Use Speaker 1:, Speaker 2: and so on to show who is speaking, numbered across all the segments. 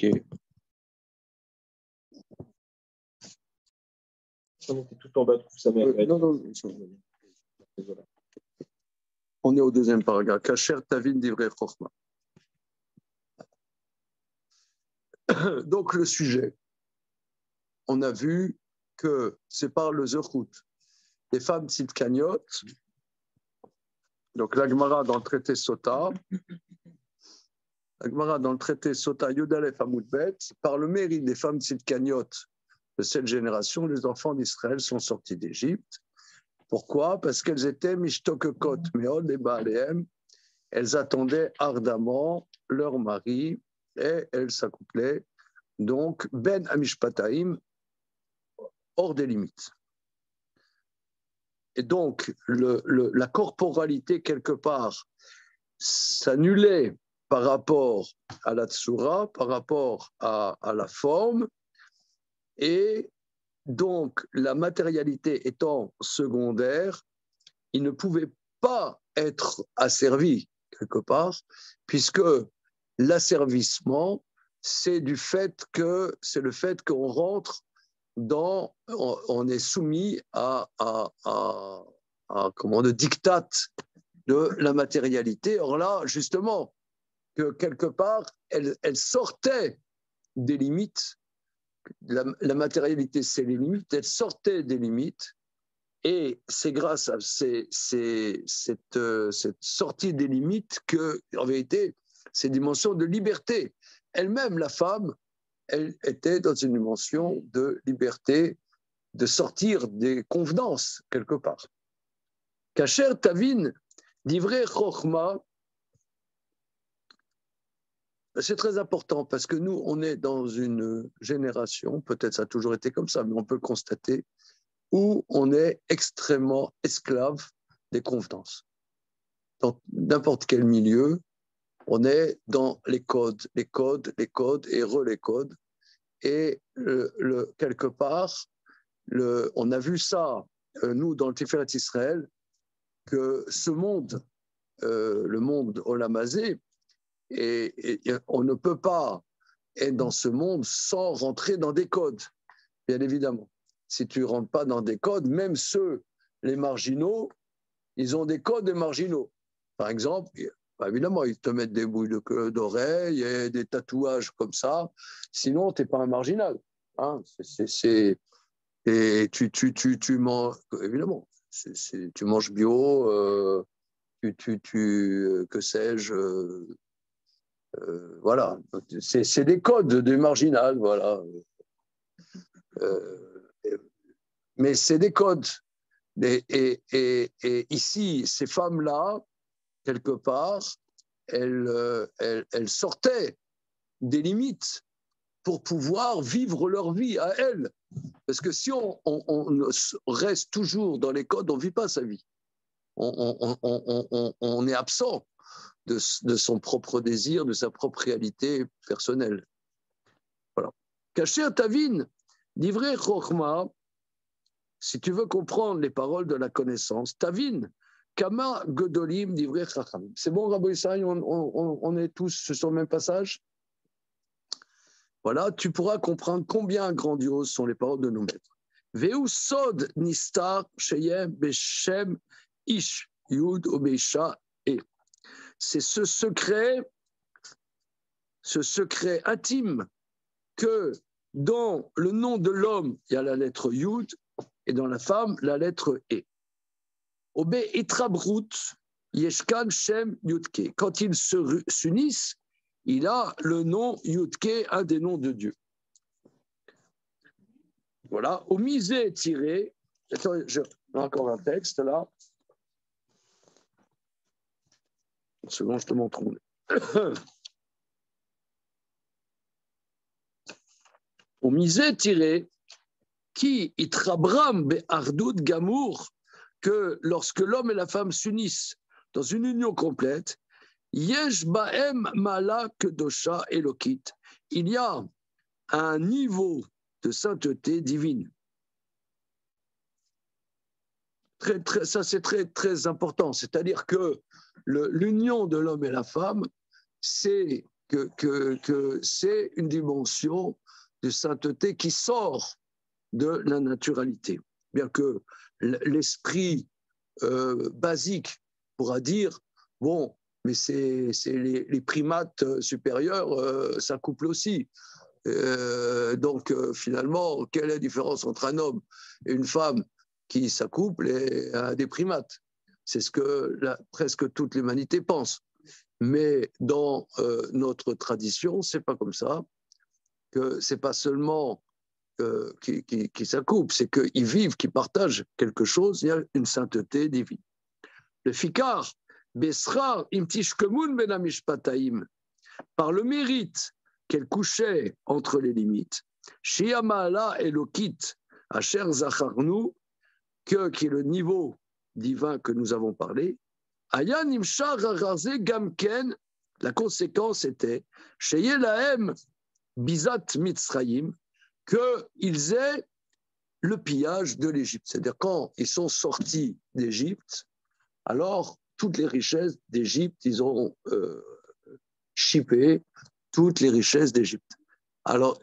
Speaker 1: Ok. On était tout en bas de ça.
Speaker 2: Non. Voilà. On est au deuxième paragraphe. Kacher Tavin d'Ivrei Chochma. Donc, le sujet, on a vu que c'est par le Zerhout des femmes tzidkaniot. Donc, la Gemara dans le traité Sota, Yudalef Amoudbet, par le mérite des femmes tzidkaniot de cette génération, les enfants d'Israël sont sortis d'Égypte. Pourquoi? Parce qu'elles étaient mishtokekot meod et baalehem. Elles attendaient ardemment leur mari et elles s'accouplaient. Donc, ben amishpataim, hors des limites. Et donc, la corporalité, quelque part, s'annulait par rapport à la tsura, par rapport à la forme, et donc, la matérialité étant secondaire, il ne pouvait pas être asservi, quelque part, puisque l'asservissement, c'est le fait qu'on rentre on est soumis à comment de diktat de la matérialité. Or là, justement, que quelque part, elle sortait des limites. La matérialité, c'est les limites. Elle sortait des limites. Et c'est grâce à cette sortie des limites que, en vérité, ces dimensions de liberté. Elle-même, la femme, elle était dans une dimension de liberté, de sortir des convenances, quelque part. Kacher Tavin, d'Ivrei Chochma, c'est très important parce que nous, on est dans une génération, peut-être ça a toujours été comme ça, mais on peut le constater, où on est extrêmement esclave des convenances. Dans n'importe quel milieu, on est dans les codes et les codes. Et quelque part, on a vu ça, nous, dans le Tiferet Israël, que ce monde, le monde Olamazé, et on ne peut pas être dans ce monde sans rentrer dans des codes, bien évidemment. Si tu ne rentres pas dans des codes, même les marginaux, ils ont des codes des marginaux. Par exemple, évidemment, ils te mettent des bouilles d'oreilles et des tatouages comme ça. Sinon, tu n'es pas un marginal. Hein. Et tu manges, évidemment, tu manges bio, que sais-je, voilà. C'est des codes du marginal, voilà. Mais c'est des codes. Et ici, ces femmes-là, quelque part, elles sortaient des limites pour pouvoir vivre leur vie à elles. Parce que si on reste toujours dans les codes, on ne vit pas sa vie. On est absent de son propre désir, de sa propre réalité personnelle. Voilà. Kacher Tavin, d'Ivrei Chochma, si tu veux comprendre les paroles de la connaissance, Tavin, Kama Gedolim d'Ivrei Chachamim. C'est bon, Rabbi Issaï, on est tous sur le même passage? Voilà, tu pourras comprendre combien grandioses sont les paroles de nos maîtres. Veu sod nistar sheyem beshem ish yud obeisha e. C'est ce secret intime que dans le nom de l'homme, il y a la lettre yud et dans la femme, la lettre e. Obe itrabrut yeshkan shem yudke. Quand ils s'unissent, il a le nom Yudke, un des noms de Dieu. Voilà, au misé tiré, j'ai encore un texte là. Une seconde, je te montre. Au misé tiré, qui itrabram be'ardout gamour, que lorsque l'homme et la femme s'unissent dans une union complète, Yesh ba'em mala kedosha elokit. Il y a un niveau de sainteté divine. Ça, c'est très, très important. C'est-à-dire que l'union de l'homme et la femme, c'est que c'est une dimension de sainteté qui sort de la naturalité. Bien que l'esprit basique pourra dire, bon, mais c'est les primates supérieurs, ça couple aussi. Donc, finalement, quelle est la différence entre un homme et une femme qui s'accouple et des primates? C'est ce que presque toute l'humanité pense. Mais dans notre tradition, c'est pas comme ça. Que c'est pas seulement qui s'accouplent, c'est qu'ils vivent, qu'ils partagent quelque chose. Il y a une sainteté divine. Le fikar, besrar imtishkemun ben amishpataim, par le mérite qu'elle couchait entre les limites, Shiamala Elokit, Asher Zacharnu, qui est le niveau divin que nous avons parlé, Aya Nimshar Rarze Gamken, la conséquence était, Sheyelahem Bizat Mitzrayim, qu'ils aient le pillage de l'Égypte. C'est-à-dire, quand ils sont sortis d'Égypte, alors toutes les richesses d'Égypte, ils ont chippé toutes les richesses d'Égypte. Alors,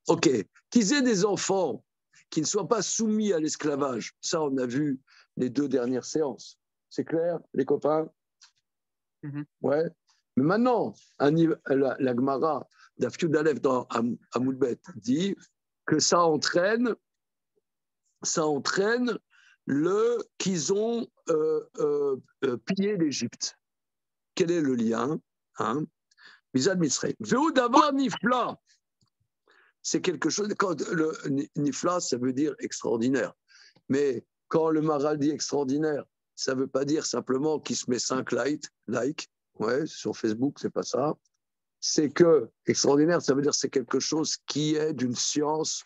Speaker 2: ok, qu'ils aient des enfants qui ne soient pas soumis à l'esclavage, ça on a vu les 2 dernières séances. C'est clair, les copains? Ouais. Mais maintenant, la Gemara d'Afyud Aleph dans Amoudbet dit que ça entraîne qu'ils ont pillé l'Égypte. Quel est le lien, hein? Bizad Mitzrayim. Ve'u davar nifla. C'est quelque chose. Quand le nifla, ça veut dire extraordinaire. Mais quand le Maharal dit extraordinaire, ça ne veut pas dire simplement qu'il se met 5 likes. Ouais, sur Facebook, c'est pas ça. C'est que extraordinaire, ça veut dire que c'est quelque chose qui est d'une science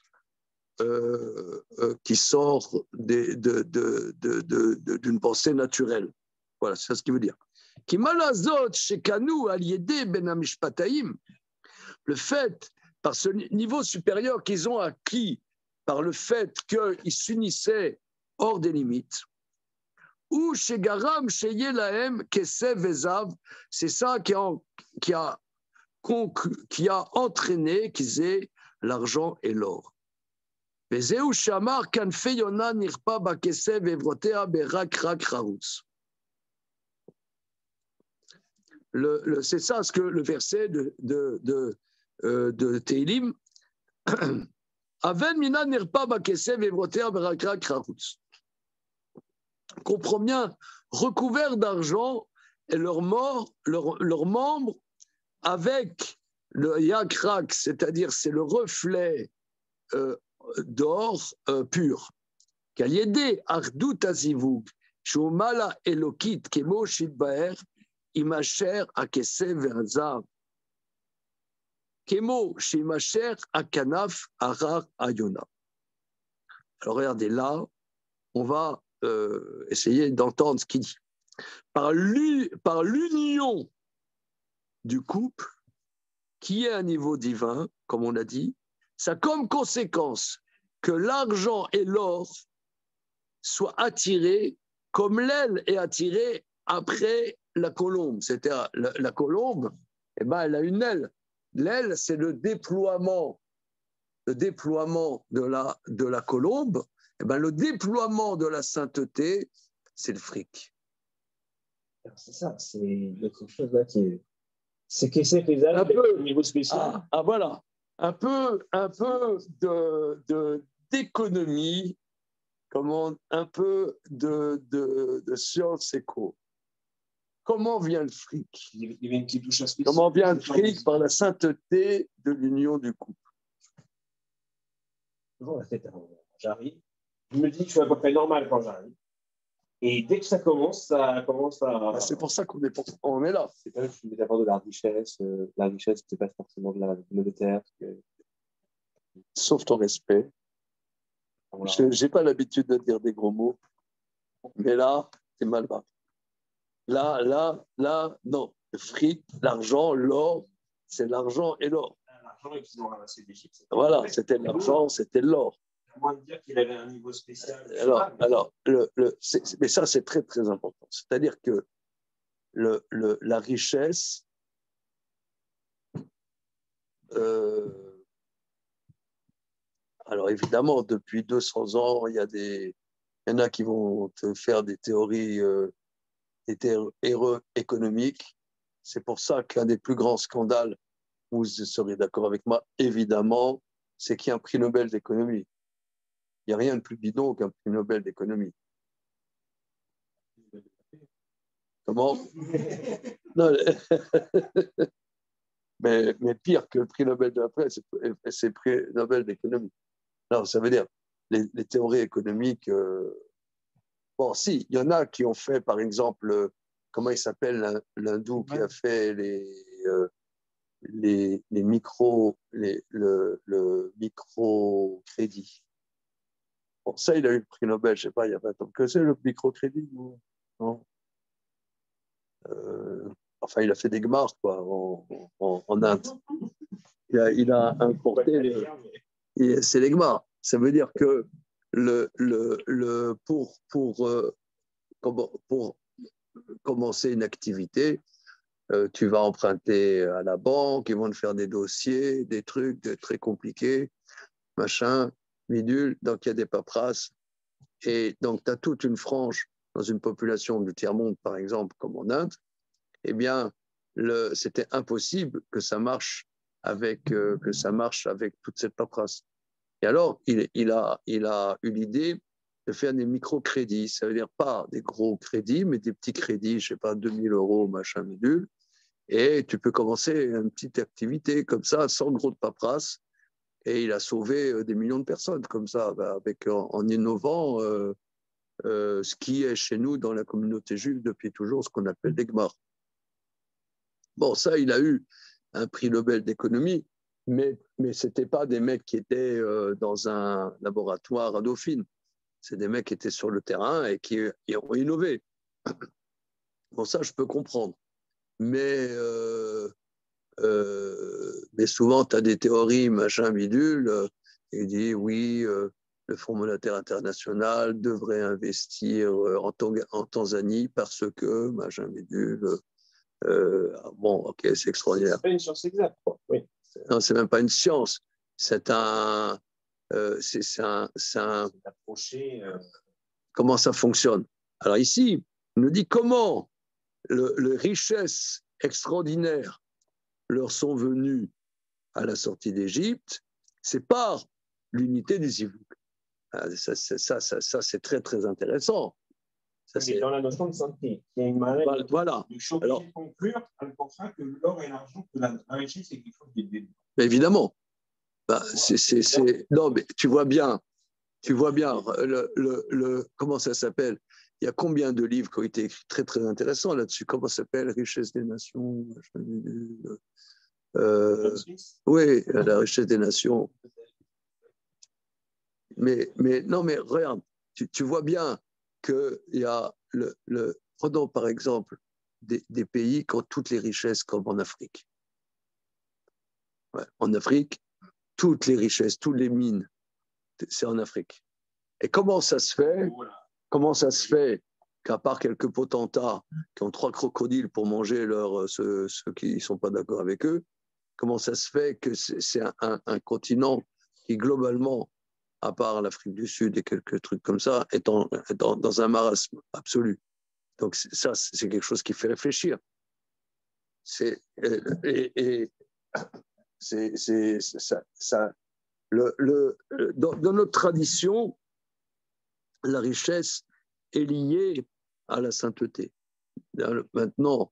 Speaker 2: qui sort d'une pensée naturelle. Voilà, c'est ce qu'il veut dire. Le fait, par ce niveau supérieur qu'ils ont acquis, par le fait qu'ils s'unissaient hors des limites, ou chez Garam, chez Yelahem, Kesev Vezav, c'est ça qui a entraîné qu'ils aient l'argent et l'or. C'est ça ce que le verset de Tehillim comprend bien, recouverts d'argent et leurs membres avec le yakrak, c'est-à-dire c'est le reflet d'or pur. Kaliede ardut azivug, shumala elokit kemo shidbaer, imacher akese verzav, kemo shimacher akanaf arar ayona. Alors regardez là, on va essayer d'entendre ce qu'il dit. Par l'union du couple, qui est un niveau divin, comme on a dit, ça a comme conséquence que l'argent et l'or soient attirés comme l'aile est attirée après la colombe. C'est-à-dire, la colombe, eh ben, elle a une aile. L'aile, c'est le déploiement de la colombe. Eh ben, le déploiement de la sainteté, c'est le fric.
Speaker 1: C'est ça, c'est quelque chose là qui est. C'est que c'est faisable au niveau spécial.
Speaker 2: Voilà. Un peu d'économie, un peu de science éco. Comment vient le fric?
Speaker 1: Il y a une petite touche spéciale.
Speaker 2: Comment vient le fric? Par la sainteté de l'union du couple.
Speaker 1: Toujours la tête avant. J'arrive, je me dis que je suis à peu près normal quand j'arrive. Et dès que ça commence à.
Speaker 2: C'est pour ça qu'on est là.
Speaker 1: C'est pas une métaphore de la richesse. La richesse, c'est pas forcément de la monétaire.
Speaker 2: Sauf ton respect. Voilà. Je n'ai pas l'habitude de dire des gros mots. Mais là, c'est mal barré. Là, non. Le fric, l'argent, l'or, c'est l'argent et l'or.
Speaker 1: L'argent qu'ils ont ramassé d'Égypte.
Speaker 2: Voilà, c'était l'argent, c'était l'or.
Speaker 1: À moins de dire qu'il avait un niveau spécial.
Speaker 2: Mais ça, c'est très, très important. C'est-à-dire que la richesse, alors évidemment, depuis 200 ans, il y en a qui vont te faire des théories économiques. C'est pour ça qu'un des plus grands scandales, vous serez d'accord avec moi, évidemment, c'est qu'il y a un prix Nobel d'économie. Il n'y a rien de plus bidon qu'un prix Nobel d'économie. Comment? Non, mais pire que le prix Nobel de la paix, c'est le prix Nobel d'économie. Non, ça veut dire, les théories économiques, bon, si, il y en a qui ont fait, par exemple, comment il s'appelle l'hindou qui a fait le microcrédit. Bon, ça, il a eu le prix Nobel, je ne sais pas, il y a 20 ans. Que c'est le microcrédit? Non. Enfin, il a fait des gmars, quoi, en Inde. Il a importé, c'est les gmars. Ça veut dire que pour commencer une activité, tu vas emprunter à la banque, ils vont te faire des dossiers, des trucs très compliqués, machin, bidule, donc il y a des paperasses. Et donc, tu as toute une frange dans une population du tiers-monde, par exemple, comme en Inde, eh bien, c'était impossible que ça marche avec toute cette paperasse. Et alors, il a eu l'idée de faire des microcrédits. Ça veut dire pas des gros crédits, mais des petits crédits, je sais pas, 2000 euros, machin, bidule. Et tu peux commencer une petite activité comme ça, sans gros de paperasse. Et il a sauvé des millions de personnes comme ça, en innovant ce qui est chez nous dans la communauté juive depuis toujours, ce qu'on appelle des gmars. Bon, ça, il a eu un prix Nobel d'économie, mais ce n'étaient pas des mecs qui étaient dans un laboratoire à Dauphine. C'est des mecs qui étaient sur le terrain et qui ont innové. Bon, ça, je peux comprendre. Mais souvent, tu as des théories, machin, bidule. Il dit, oui, le Fonds monétaire international devrait investir en Tanzanie parce que, machin, bidule. Bon, ok, c'est extraordinaire.
Speaker 1: C'est pas une science exacte, quoi. Oui.
Speaker 2: Non, c'est même pas une science. C'est un. Comment ça fonctionne? Alors ici, il nous dit comment les richesses extraordinaires leur sont venues à la sortie d'Égypte, c'est par l'unité des Zivouk. Ça, c'est très, très intéressant.
Speaker 1: Ça, c'est dans la notion de santé. Il y a une manière
Speaker 2: voilà.
Speaker 1: de choquer et conclure en pensant que l'or et l'argent, que la richesse, c'est quelque chose de...
Speaker 2: Évidemment. Non, mais tu vois bien, comment ça s'appelle? Il y a combien de livres qui ont été écrits très, très intéressants là-dessus? Comment ça s'appelle? Richesse des nations. Oui, la richesse des nations. Mais non, mais regarde, tu vois bien qu'il y a prenons par exemple des pays qui ont toutes les richesses comme en Afrique. Ouais, en Afrique, toutes les richesses, toutes les mines, c'est en Afrique. Et comment ça se fait qu'à part quelques potentats qui ont 3 crocodiles pour manger ceux qui ne sont pas d'accord avec eux, comment ça se fait que c'est un continent qui, globalement, à part l'Afrique du Sud et quelques trucs comme ça, est dans un marasme absolu. Donc ça, c'est quelque chose qui fait réfléchir. Dans notre tradition, la richesse est liée à la sainteté. Maintenant,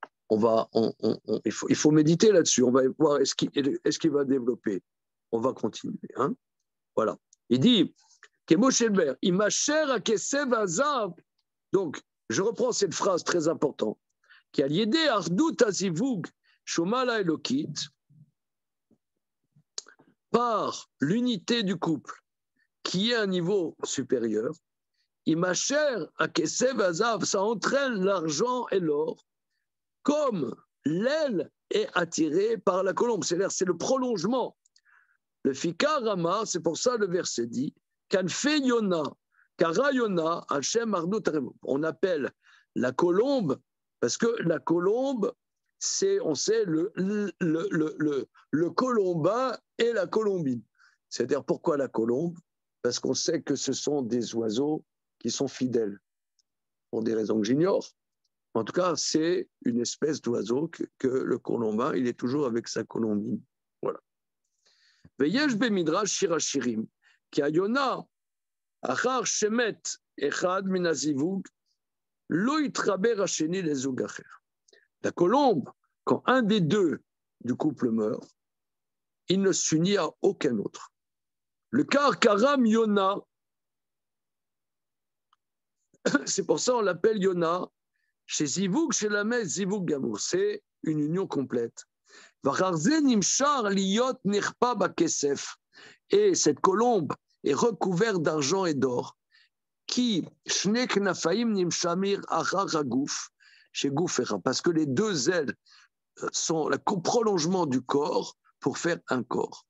Speaker 2: il faut méditer là-dessus. On va voir est-ce qu'il va développer. On va continuer. Hein, voilà. Il dit, donc, je reprends cette phrase très importante. Qui a lié Ardut Azivug Shomala Elokit, par l'unité du couple qui est à un niveau supérieur, Imacher à Kesev Azav, ça entraîne l'argent et l'or, comme l'aile est attirée par la colombe. C'est-à-dire, c'est le prolongement. Le Fikar Rama, c'est pour ça le verset dit, Kanfe Yona, Kara Yona, Hashem Ardut. On appelle la colombe, parce que la colombe, c'est, on sait, le colombin et la colombine. C'est-à-dire, pourquoi la colombe? Parce qu'on sait que ce sont des oiseaux qui sont fidèles, pour des raisons que j'ignore. En tout cas, c'est une espèce d'oiseau que le colombin, il est toujours avec sa colombine. Voilà. Veyesh bemidrash shirachirim, ki ayona, achar shemet echad min hazivug, lo yitraber hasheni lezug acher. La colombe, quand un des deux du couple meurt, il ne s'unit à aucun autre. Le car karam Yona, c'est pour ça qu'on l'appelle Yona. Chez Zivug, chez la messe Zivug Gamour, c'est une union complète. Et cette colombe est recouverte d'argent et d'or. Qui parce que les deux ailes sont le prolongement du corps pour faire un corps.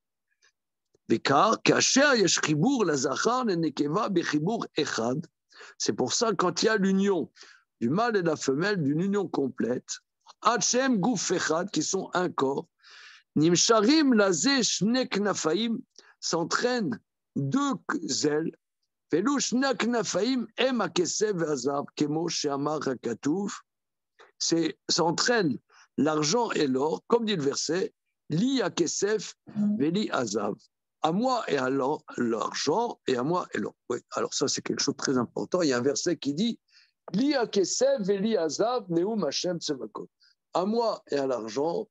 Speaker 2: C'est pour ça quand il y a l'union du mâle et de la femelle, d'une union complète, Hachem Gouf Echad, qui sont un corps, Nimsharim Lazé Shne Knafaim s'entraînent deux ailes, Velu Shne Knafaim Em Akesev Azav, Kemo Sheamar Hakatouf, s'entraînent l'argent et l'or, comme dit le verset, Li Akesef Veli Azav. À moi et à l'argent, et à moi et l'or. Oui, alors ça, c'est quelque chose de très important. Il y a un verset qui dit Li Akesef Veli Azav Neum Hashem Tzevakot. À moi et à l'argent,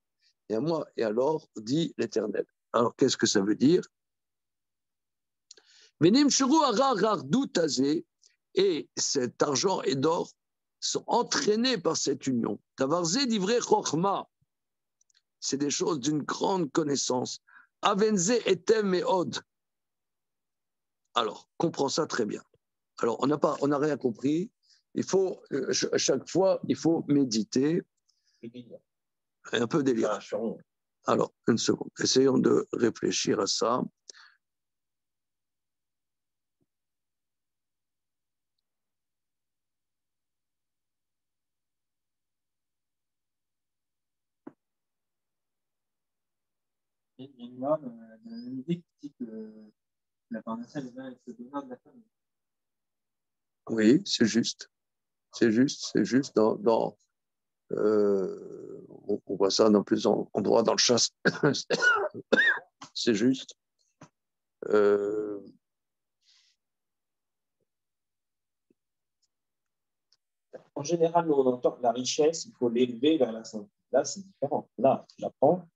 Speaker 2: et à moi et à l'or, dit l'Éternel. Alors, qu'est-ce que ça veut dire? Et cet argent et d'or sont entraînés par cette union. Tavarze divrei chokhma, c'est des choses d'une grande connaissance. Avenze etem meod. Alors, comprends ça très bien. Alors, on n'a rien compris. Il faut, chaque fois, il faut méditer. Un peu délire. Alors, une seconde. Essayons de réfléchir à ça.
Speaker 1: Il y a une loi de la musique qui dit que la parnassa est avec le bonheur de la famille.
Speaker 2: Oui, c'est juste. C'est juste on voit ça dans plusieurs endroits dans le chasse. C'est juste.
Speaker 1: En général, nous, on entend que la richesse, il faut l'élever vers la santé. Là, c'est différent. Là, j'apprends,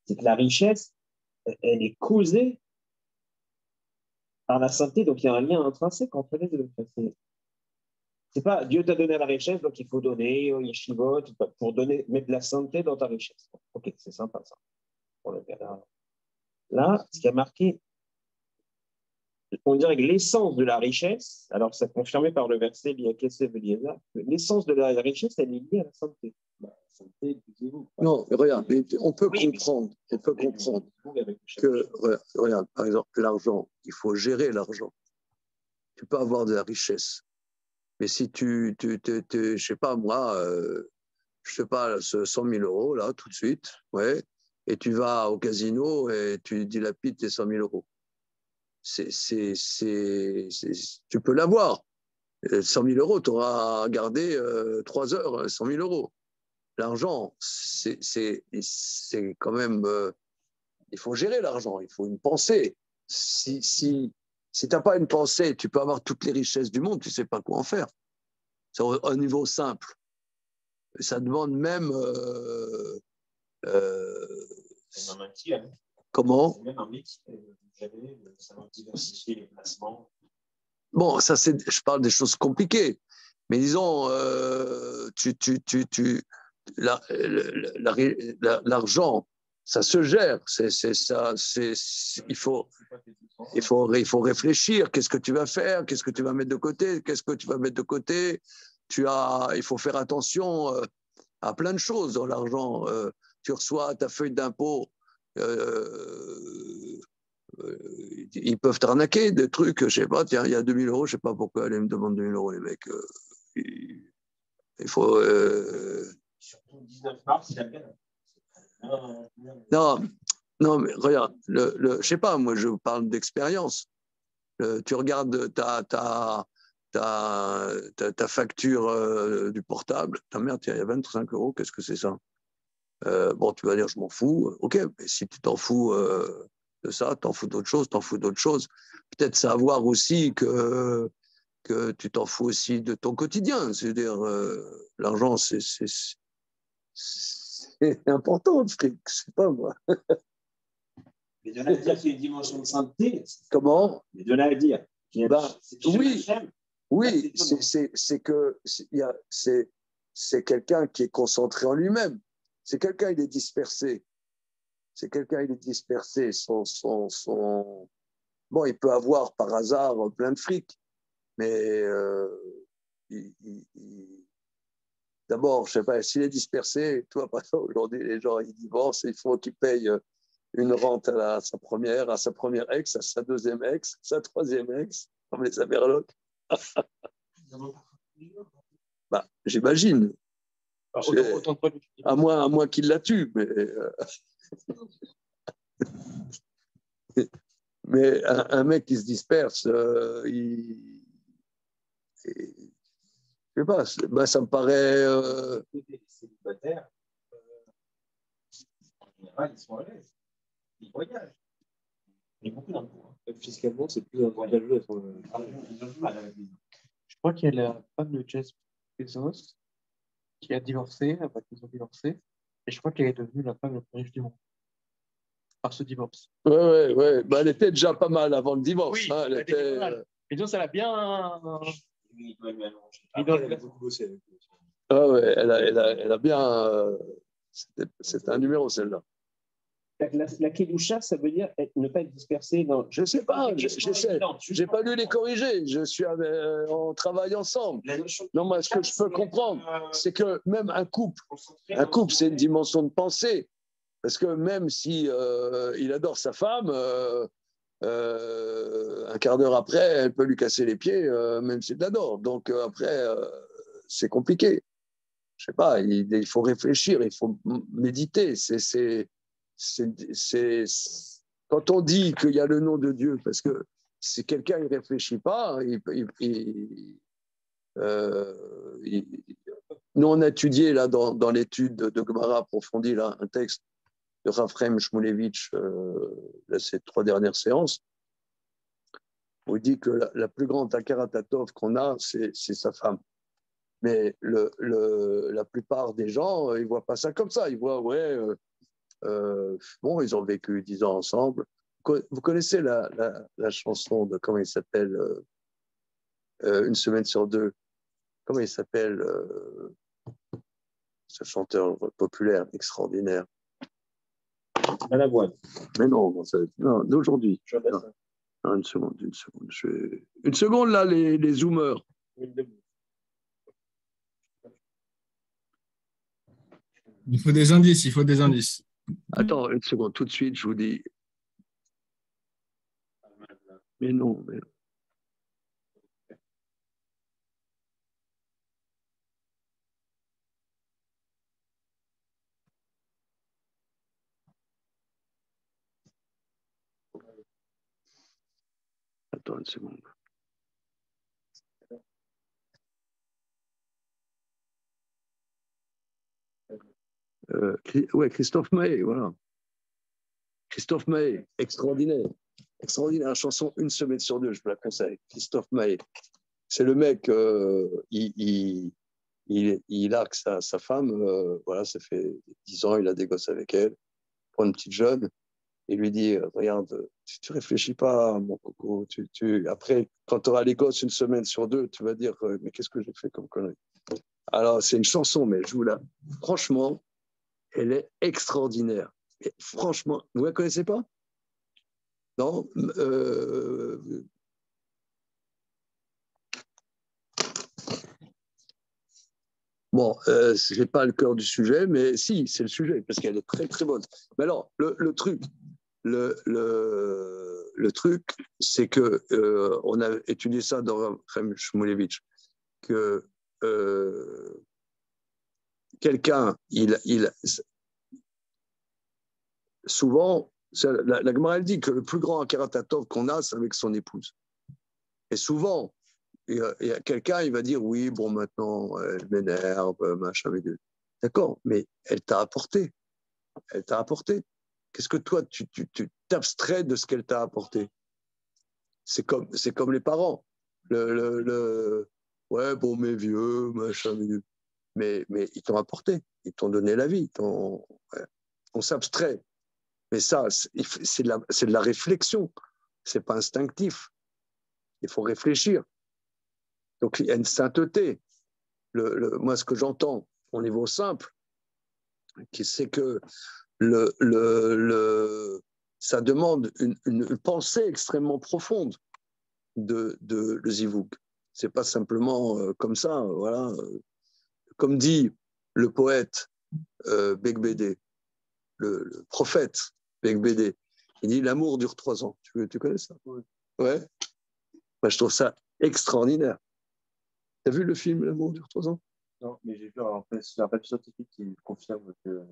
Speaker 1: c'est que la richesse, elle est causée par la santé, donc il y a un lien intrinsèque entre les deux. C'est pas Dieu t'a donné la richesse, donc il faut donner, yeshivot, pour mettre la santé dans ta richesse. Ok, c'est sympa ça. Là, ce qui a marqué, on dirait que l'essence de la richesse, alors c'est confirmé par le verset l'essence de la richesse, elle est liée à la santé. La santé,
Speaker 2: non, mais regarde, on peut comprendre que, regarde, par exemple, l'argent, il faut gérer l'argent. Tu peux avoir de la richesse, mais si je sais pas moi, je sais pas, 100 000 euros là, tout de suite, ouais, et tu vas au casino et tu dilapides tes 100 000 euros. Tu peux l'avoir. 100 000 euros, tu auras gardé 3 heures, 100 000 euros. L'argent, c'est quand même. Il faut gérer l'argent, il faut une pensée. Si tu n'as pas une pensée, tu peux avoir toutes les richesses du monde, tu ne sais pas quoi en faire. C'est au niveau simple. Ça demande même. Comment? Bon, ça c'est, je parle des choses compliquées, mais disons, l'argent, ça se gère. Il faut réfléchir. Qu'est-ce que tu vas faire? Qu'est-ce que tu vas mettre de côté? Qu'est-ce que tu vas mettre de côté? Il faut faire attention à plein de choses dans l'argent. Tu reçois ta feuille d'impôt. Ils peuvent t'arnaquer des trucs, je sais pas, tiens, il y a 2 000 euros, je sais pas pourquoi ils me demandent 2 000 euros, les mecs. Il faut.
Speaker 1: Surtout le 19 mars, il a bien.
Speaker 2: Non, non, mais regarde, je sais pas, moi je parle d'expérience. Tu regardes ta facture du portable, ta mère, il y a 25 euros, qu'est-ce que c'est ça? Bon, tu vas dire, je m'en fous. Ok, mais si tu t'en fous de ça, t'en fous d'autre chose, t'en fous d'autre chose. Peut-être savoir aussi que tu t'en fous aussi de ton quotidien. C'est-à-dire, l'argent, c'est important, le fric, c'est pas moi.
Speaker 1: Mais de là à dire qu'il y a une dimension de sainteté.
Speaker 2: Comment?
Speaker 1: Mais de là à dire.
Speaker 2: Oui, oui, c'est quelqu'un qui est concentré en lui-même. C'est quelqu'un, il est dispersé. C'est quelqu'un, il est dispersé. Bon, il peut avoir par hasard plein de fric, mais il, d'abord, je sais pas, s'il est dispersé, toi, par exemple, aujourd'hui, les gens, ils divorcent, il faut qu'ils payent une rente à sa première ex, à sa deuxième ex, à sa troisième ex, comme les Amerlocs. Bah, j'imagine. À moins qu'il la tue, mais un mec qui se disperse, je sais pas, bah, ça me paraît.
Speaker 1: Les célibataires, en général, ils sont à l'aise. Ils voyagent. Il y a beaucoup d'impôts. Fiscalement, c'est plus avantageux d'être.
Speaker 3: Je crois qu'il y a la femme de Jeff Bezos qui a divorcé, enfin, qu'ils ont divorcé, et je crois qu'elle est devenue la femme la plus riche du monde par ce divorce.
Speaker 2: Ouais. Bah, elle était déjà pas mal avant le divorce.
Speaker 3: Oui,
Speaker 2: Hein, elle était
Speaker 3: pas mal. Et donc, ça l'a bien.
Speaker 1: Elle a beaucoup bossé avec eux.
Speaker 2: Ah ouais, elle a bien. C'était un numéro, celle-là.
Speaker 1: La Kedusha, ça veut dire ne pas être dispersé dans.
Speaker 2: Je sais pas, j'essaie. J'ai pas lu les corriger. Je suis on travaille ensemble. Non, moi, ce que je peux comprendre, c'est que même un couple, c'est une dimension de pensée. Parce que même si il adore sa femme, un quart d'heure après, elle peut lui casser les pieds, même s'il l'adore. Donc après, c'est compliqué. Je sais pas, il faut réfléchir, il faut méditer. Quand on dit qu'il y a le nom de Dieu, parce que si quelqu'un ne réfléchit pas, nous on a étudié là dans l'étude de Gemara approfondie là un texte de Raphaël Shmulevitch, ces 3 dernières séances, où il dit que la plus grande Akaratatov qu'on a, c'est sa femme. Mais la plupart des gens, ils ne voient pas ça comme ça. Ils voient, bon, ils ont vécu 10 ans ensemble. Vous connaissez la chanson de, comment il s'appelle, Une semaine sur deux. Comment il s'appelle, ce chanteur populaire extraordinaire?
Speaker 1: À la boîte.
Speaker 2: Mais non, d'aujourd'hui. Une seconde. Une seconde, là, les zoomers.
Speaker 4: Il faut des indices.
Speaker 2: Attends, une seconde, tout de suite, je vous dis. Mais non. Attends une seconde. Christophe Maé, voilà. Christophe Maé, extraordinaire. Extraordinaire, la chanson Une semaine sur deux, je vous la conseille. Christophe Maé. C'est le mec, il a que sa femme, voilà, ça fait 10 ans, il a des gosses avec elle, prend une petite jeune, et lui dit, regarde, si tu réfléchis pas, mon coco, après, quand tu auras les gosses une semaine sur deux, tu vas dire, mais qu'est-ce que j'ai fait comme connerie? Alors, c'est une chanson, mais je vous la... Franchement, elle est extraordinaire. Et franchement, vous ne la connaissez pas? Non Bon, ce n'est pas le cœur du sujet, mais si, c'est le sujet, parce qu'elle est très, très bonne. Mais alors, le truc, c'est que on a étudié ça dans Raphaël Shmulevitch, que quelqu'un, souvent, la Gemara, elle dit que le plus grand Akaratatov qu'on a, c'est avec son épouse. Et souvent, il y a quelqu'un, il va dire, oui, bon, maintenant, elle m'énerve, machin, d'accord, mais elle t'a apporté. Elle t'a apporté. Qu'est-ce que toi, tu t'abstrais de ce qu'elle t'a apporté? C'est comme les parents. Ouais, bon, mes vieux, machin, mais ils t'ont apporté, ils t'ont donné la vie, ouais. On s'abstrait. Mais ça, c'est de la réflexion, c'est pas instinctif. Il faut réfléchir. Donc, il y a une sainteté. Moi, ce que j'entends au niveau simple, c'est que ça demande une pensée extrêmement profonde de le zivouk. C'est pas simplement comme ça, voilà. Comme dit le poète Bekbédé, le prophète Bekbédé, il dit l'amour dure 3 ans. Tu connais ça? Ouais. Moi, je trouve ça extraordinaire. Tu as vu le film L'amour dure 3 ans?
Speaker 1: Non, mais j'ai vu un papier scientifique qui confirme que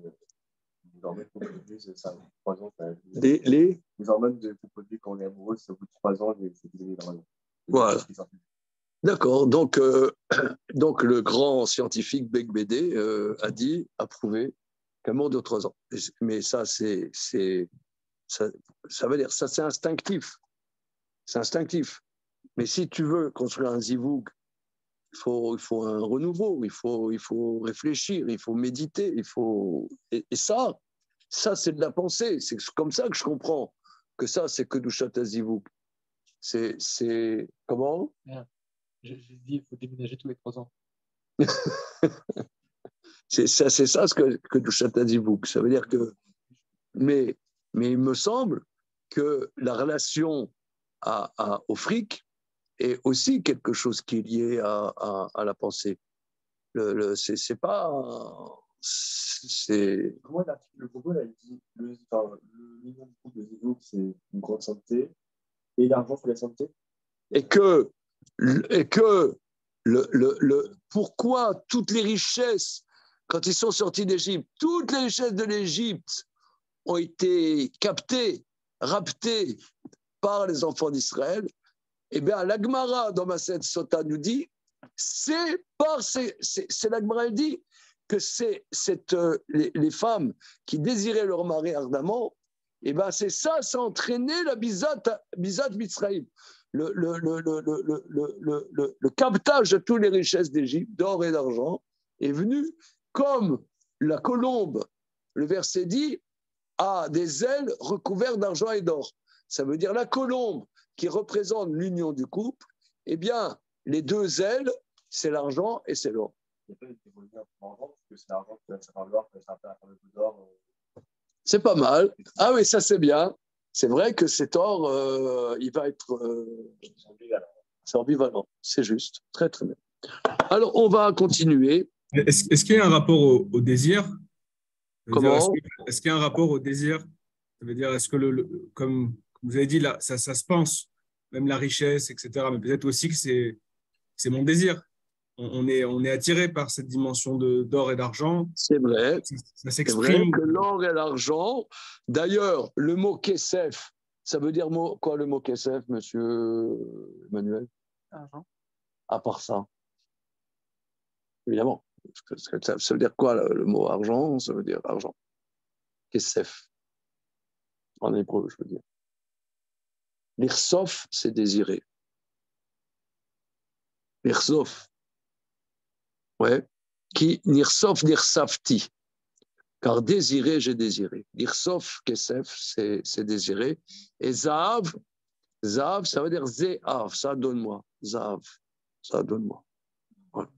Speaker 1: les hormones qu'on produit, ça a 3 ans.
Speaker 2: Les
Speaker 1: hormones qu'on produit quand on est amoureux, c'est au bout de 3 ans, c'est fini normalement.
Speaker 2: Voilà. D'accord. Donc le grand scientifique Bekbédé a prouvé qu'amour dure 3 ans. Mais ça, ça veut dire, ça c'est instinctif. C'est instinctif. Mais si tu veux construire un zivouk, il faut un renouveau, il faut réfléchir, il faut méditer, et ça c'est de la pensée. C'est comme ça que je comprends que ça, c'est que Kedushat HaZivouk. C'est comment?
Speaker 3: J'ai dit, il faut déménager tous les 3 ans.
Speaker 2: c'est ça ce que Kedushat HaZivouk. Ça veut dire que, mais il me semble que la relation au fric est aussi quelque chose qui est lié à la pensée. C'est pas. C'est.
Speaker 1: Comment le propos a dit le minimum de Zivouk, c'est une grande santé, et l'argent, c'est la santé.
Speaker 2: Et que pourquoi toutes les richesses, quand ils sont sortis d'Égypte, toutes les richesses de l'Égypte ont été captées, raptées par les enfants d'Israël, eh bien, la Gemara dans Masechet Sota nous dit, c'est la Gemara, elle dit que les femmes qui désiraient leur mari ardemment, eh bien, c'est ça entraîné la Bizat Mitzrayim. Le captage de toutes les richesses d'Égypte, d'or et d'argent, est venu comme la colombe, le verset dit, a des ailes recouvertes d'argent et d'or. Ça veut dire la colombe qui représente l'union du couple, eh bien, les 2 ailes, c'est l'argent et c'est l'or. C'est pas mal. Ah oui, ça c'est bien. C'est vrai que cet or, il va être... c'est ambivalent. C'est juste. Très, très bien. Alors, on va continuer.
Speaker 4: Est-ce qu'il y a un rapport au désir?
Speaker 2: Comment?
Speaker 4: Est-ce qu'il y a un rapport au désir? Ça veut dire, est-ce que, comme vous avez dit, là, ça se pense, même la richesse, etc., mais peut-être aussi que c'est mon désir. On est attiré par cette dimension d'or et d'argent.
Speaker 2: C'est vrai.
Speaker 4: Ça s'exprime.
Speaker 2: C'est vrai que l'or et l'argent, d'ailleurs, le mot kesef, ça veut dire quoi le mot kesef, monsieur Emmanuel?
Speaker 3: Argent.
Speaker 2: À part ça, évidemment. Ça veut dire quoi le mot argent? Ça veut dire argent. Kesef. En hébreu, je veux dire. L'irsof, c'est désirer. L'irsof. Ouais. Qui nirsof nirsafti. Car désirer, j'ai désiré. L'irsof, kesef, c'est désirer. Et zahav, ça veut dire zéhav, ça donne-moi. Zahav, ça donne-moi. Voilà.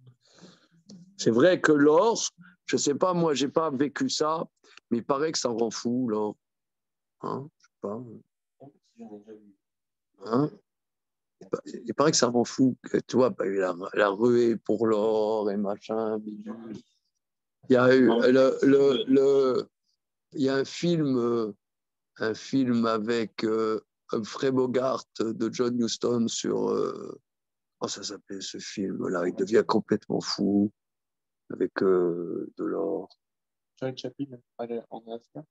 Speaker 2: C'est vrai que l'or, je ne sais pas, moi, je n'ai pas vécu ça, mais il paraît que ça rend fou, l'or. Hein? Je sais pas. Hein? Il paraît que ça rend fou, que, tu vois, la ruée pour l'or et machin. Il y a eu il y a un film avec Humphrey Bogart de John Huston sur... oh, ça s'appelait ce film-là, il devient complètement fou. avec de l'or.
Speaker 3: Charlie Chaplin, en Alaska.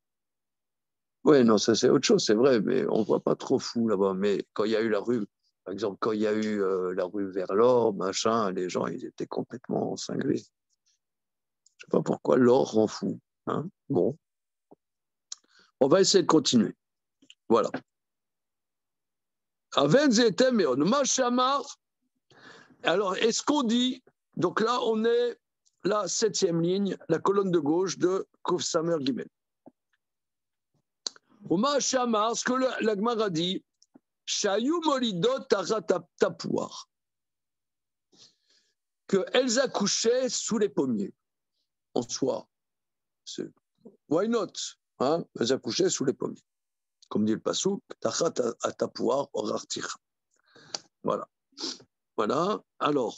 Speaker 2: Oui, non, ça c'est autre chose, c'est vrai, mais on ne voit pas trop fou là-bas. Mais quand il y a eu la rue, par exemple, quand il y a eu la rue vers l'or, machin, les gens, ils étaient complètement cinglés. Je ne sais pas pourquoi l'or rend fou. Hein. Bon, on va essayer de continuer. Voilà. Alors, est-ce qu'on dit, donc là, on est la 7e ligne, la colonne de gauche de Kouf Samer Gimel. Oma Shamar, ce que la Gemara dit, Shayu Molidot Taratapouar, qu'elles accouchaient sous les pommiers. En soi, c'est why not? Hein? Elles accouchaient sous les pommiers. Comme dit le Passouk, Taratapouar Orartir. Voilà. Voilà. Alors,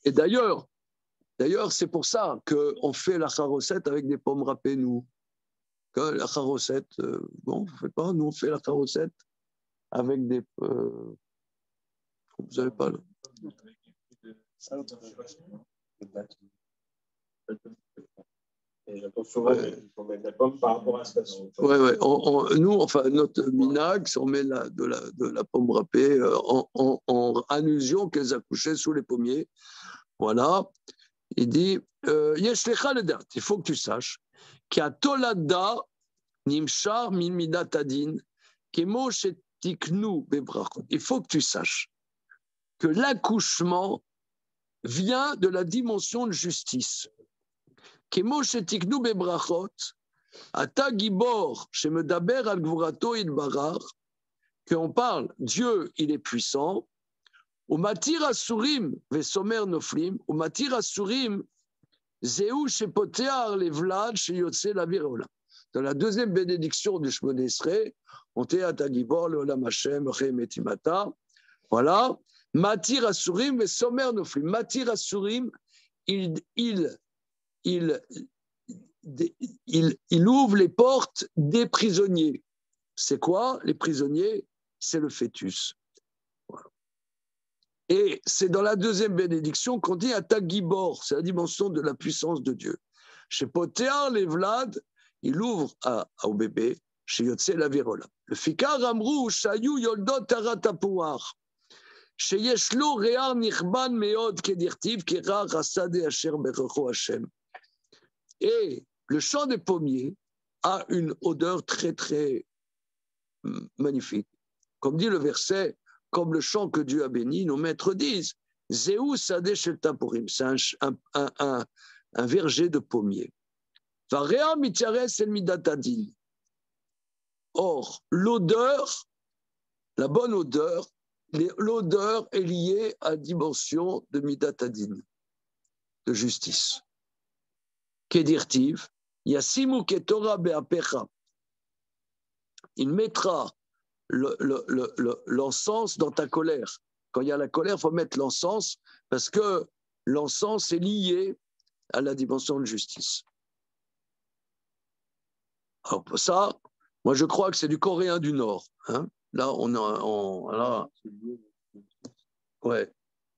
Speaker 2: et d'ailleurs, c'est pour ça qu'on fait la charosette avec des pommes râpées, nous. La charosette, bon, vous ne faites pas, nous on fait la charosette avec des. Vous n'avez pas.
Speaker 1: Et j'entends souvent qu'il faut mettre la pomme par rapport à la station.
Speaker 2: Oui, nous, enfin, notre minag, on met de la pomme râpée en allusion qu'elles accouchaient sous les pommiers. Voilà. Il dit il faut que tu saches qu'il y a Tolada Nimshar min midat adin kemo shetiknu bebrachot. Il faut que tu saches que l'accouchement vient de la dimension de justice. Kemo shetiknu bebrachot ata gibor shemedaber al gvurato ilbarar, qu'on parle Dieu il est puissant. Umatir asurim vesomer noflim, umatir asurim zeu shepotear levlad sheyotse lavirola. Dans la deuxième bénédiction du Shmoneh Esrei, on te atagibor leolam Hashem remetimata. Voilà. Matir asurim vesomer noflim. Matir asurim, il ouvre les portes des prisonniers. C'est quoi les prisonniers? C'est le fœtus. Et c'est dans la deuxième bénédiction qu'on dit Atagibor, c'est la dimension de la puissance de Dieu. Chez Potéar, les Vlad, il ouvre au bébé, chez Yotse la Virola. Le Fikar Amrou, Shayou Yoldot Taratapouar, chez Yeshlo Rear Nichban Meod Kedirtiv, Kera Rassade Asher Berecho Hashem. Et le champ des pommiers a une odeur très, très magnifique. Comme dit le verset, comme le champ que Dieu a béni, nos maîtres disent, Zéou Sadeh Shel Tapurim, c'est un verger de pommiers. Varea Mityares El Midatadin. Or, l'odeur, la bonne odeur, l'odeur est liée à la dimension de Midatadin, de justice. Kedirtiv, Yassimu Ketora Beapecha. Il mettra l'encens dans ta colère. Quand il y a la colère, il faut mettre l'encens parce que l'encens est lié à la dimension de justice. Alors pour ça, moi je crois que c'est du Coréen du Nord. Hein. Là, là. Ouais.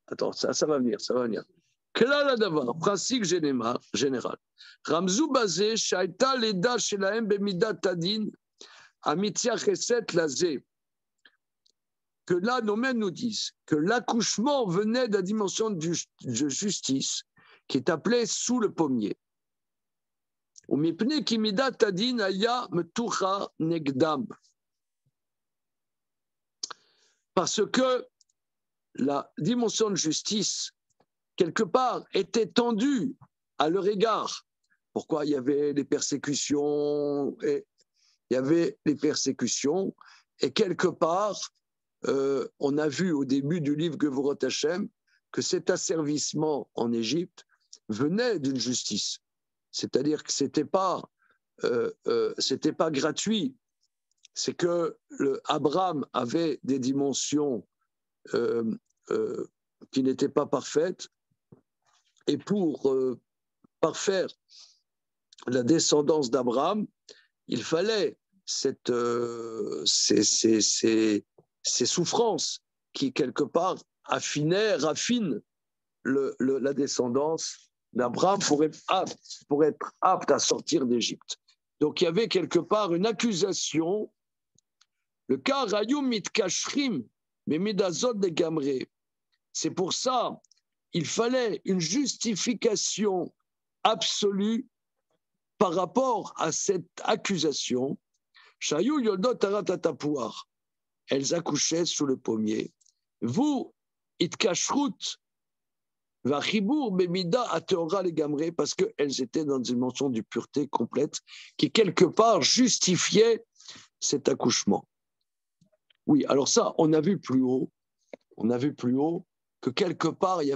Speaker 2: Attends, ça va venir, ça va venir. Klal Adavar, principe général. Ramzou Bazé, Shaita Leda Shelaem Bemidat Tadin. Amitia Chesed Lazé, que là, nos maîtres nous disent que l'accouchement venait de la dimension de justice qui est appelée sous le pommier. Parce que la dimension de justice, quelque part, était tendue à leur égard. Pourquoi il y avait les persécutions Il y avait les persécutions, et quelque part, on a vu au début du livre Gevurot Hashem que cet asservissement en Égypte venait d'une justice. C'est-à-dire que ce n'était pas gratuit. C'est que Abraham avait des dimensions qui n'étaient pas parfaites, et pour parfaire la descendance d'Abraham, il fallait ces souffrances qui, quelque part, raffinent la descendance d'Abraham pour être apte à sortir d'Égypte. Donc il y avait quelque part une accusation, le cas Rayum mitkashrim, mais midazot de Gamré. C'est pour ça il fallait une justification absolue par rapport à cette accusation. Shayou Yodot Taratatapuar, elles accouchaient sous le pommier. Vous, Itkashrut, Vachibour, Bemida, Ateora, les Gamré, parce qu'elles étaient dans une dimension de pureté complète qui, quelque part, justifiait cet accouchement. Oui, alors ça, on a vu plus haut que quelque part, il y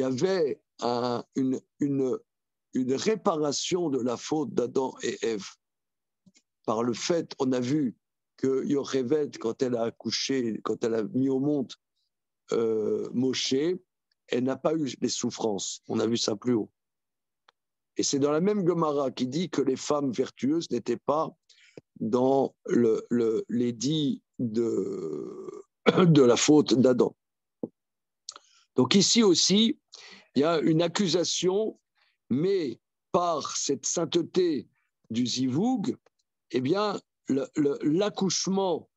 Speaker 2: avait une réparation de la faute d'Adam et Ève. Par le fait, on a vu que Yocheved, quand elle a accouché, quand elle a mis au monde Moshe, elle n'a pas eu les souffrances. On a vu ça plus haut. Et c'est dans la même Gemara qui dit que les femmes vertueuses n'étaient pas dans l'édit de la faute d'Adam. Donc ici aussi, il y a une accusation, mais par cette sainteté du Zivoug, eh bien, l'accouchement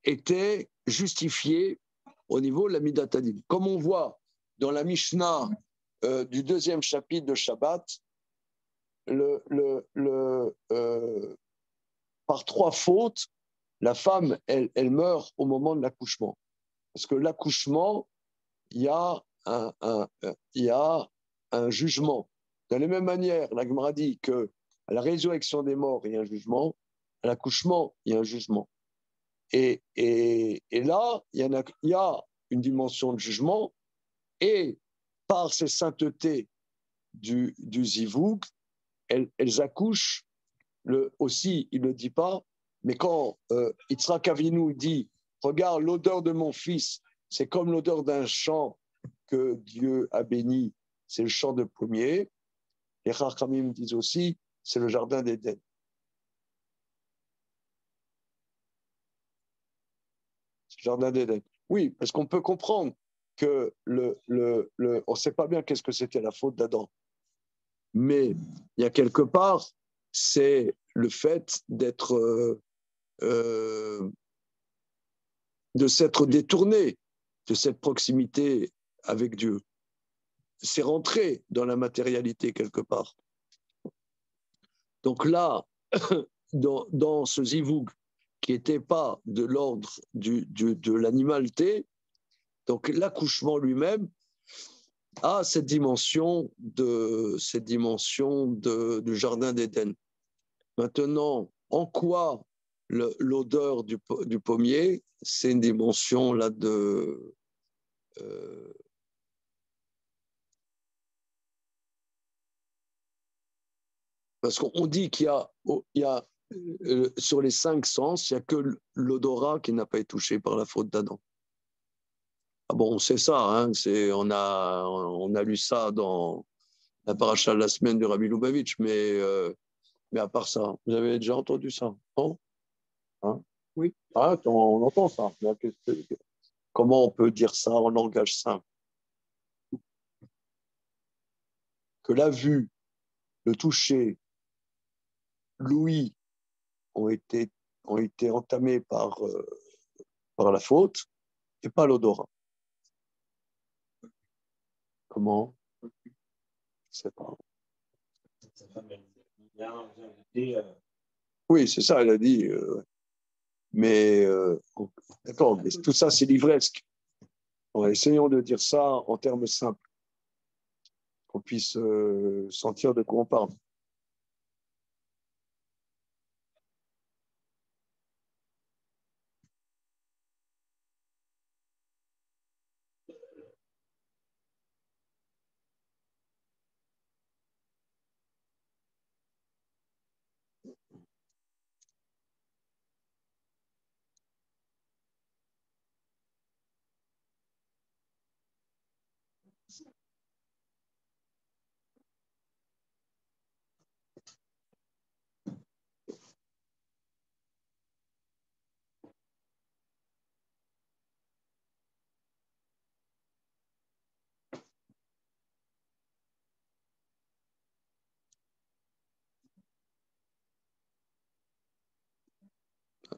Speaker 2: était justifié au niveau de la Midatadim. Comme on voit dans la Mishnah du 2e chapitre de Shabbat, par 3 fautes, la femme, elle meurt au moment de l'accouchement. Parce que l'accouchement, il y a un jugement. De la même manière, la Gemara dit qu'à la résurrection des morts, il y a un jugement, à l'accouchement, il y a un jugement. Et là, il y a une dimension de jugement, et par ces saintetés du Zivoug, elles accouchent, aussi, il ne le dit pas, mais quand Yitzhak Avinu dit « Regarde, l'odeur de mon fils, c'est comme l'odeur d'un champ que Dieu a béni, c'est le champ de pommier », les Chachamim disent aussi « c'est le jardin d'Éden ». Jardin d'Éden. Oui, parce qu'on peut comprendre que on ne sait pas bien qu'est-ce que c'était la faute d'Adam. Mais il y a quelque part, c'est le fait de s'être détourné de cette proximité avec Dieu. C'est rentré dans la matérialité quelque part. Donc là, dans ce zivoug qui n'était pas de l'ordre de l'animalité, donc l'accouchement lui-même a cette dimension du jardin d'Éden. Maintenant, en quoi l'odeur du pommier, c'est une dimension là parce qu'on dit qu'il y a sur les 5 sens, il n'y a que l'odorat qui n'a pas été touché par la faute d'Adam. Ah bon, on sait ça, hein, on a lu ça dans la paracha de la semaine du Rabbi Lubavitch, mais à part ça, vous avez déjà entendu ça, non? Hein? Oui. Ah, on entend ça. Comment on peut dire ça en langage simple? Que la vue, le toucher, l'ouïe ont été entamés par la faute et pas l'odorat. Comment? Je ne sais pas. Oui, c'est ça, elle a dit. Mais d'accord, mais tout ça, c'est livresque. Essayons de dire ça en termes simples, qu'on puisse sentir de quoi on parle.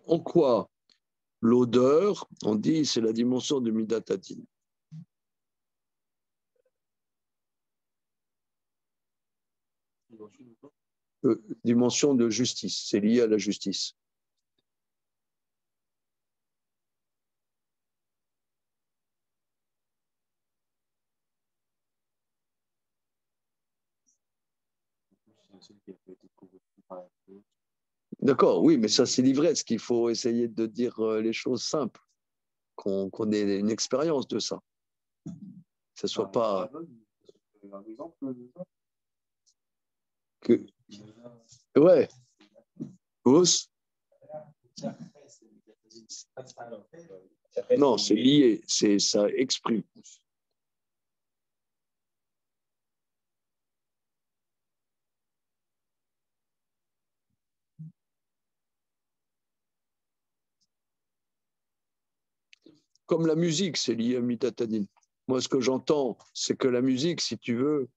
Speaker 2: en quoi l'odeur, on dit, c'est la dimension de Midat Hadin. Dimension de justice, c'est lié à la justice. D'accord, oui, mais ça c'est l'ivresse qu'il faut essayer de dire les choses simples, qu'on ait une expérience de ça. Que ce soit pas... Que... Ouais. Ous? Non, c'est lié, ça exprime. Comme la musique, c'est lié à Midat Hadin. Moi, ce que j'entends, c'est que la musique, si tu veux,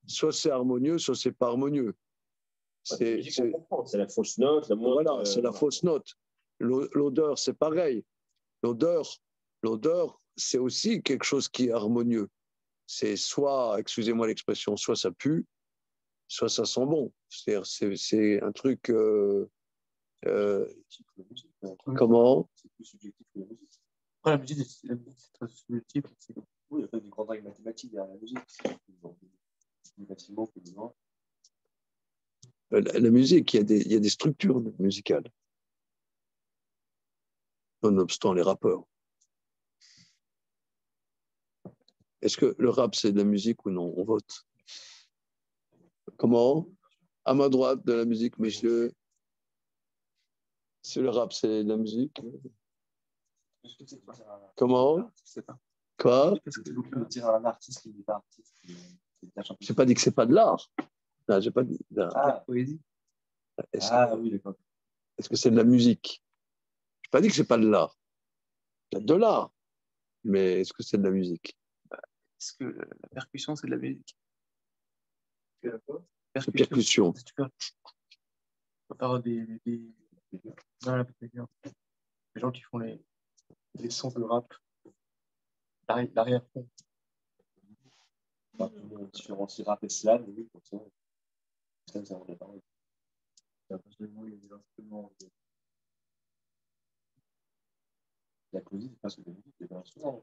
Speaker 2: soit c'est harmonieux, soit c'est pas harmonieux.
Speaker 1: C'est la fausse note.
Speaker 2: Voilà, c'est la fausse note. L'odeur, c'est pareil. L'odeur, c'est aussi quelque chose qui est harmonieux. C'est soit, excusez-moi l'expression, soit ça pue, soit ça sent bon. C'est un truc... comment?
Speaker 1: C'est plus subjectif que la musique.
Speaker 3: Après, la musique, c'est très subjectif.
Speaker 1: Oui, il y a pas des grandes règles mathématiques derrière la musique. Plus facilement que devant.
Speaker 2: La musique, il y a des structures musicales. Nonobstant les rappeurs. Est-ce que le rap, c'est de la musique ou non? On vote. Comment? À ma droite, de la musique, messieurs. C'est le rap, c'est de la musique. Comment? Quoi?
Speaker 1: Est-ce que tu peux dire à un artiste qui n'est pas artiste?
Speaker 2: Je n'ai pas dit que ce n'est pas de l'art. Non, j'ai pas dit.
Speaker 1: Ah, poésie. Oui, d'accord.
Speaker 2: Est-ce que c'est de la musique? Je n'ai pas dit que ce n'est pas de l'art. Il y a de l'art. Mais est-ce que c'est de la musique?
Speaker 3: Est-ce que la percussion, c'est de la musique?
Speaker 2: C'est percussion.
Speaker 3: On va faire des gens qui font les sons de rap, l'arrière-fond.
Speaker 1: Différencie rap et slam, oui, pour ça. Slam, ça rend pareil. Personnellement, il y a des instruments. La poésie, c'est pas ce que je dis, c'est un instrument.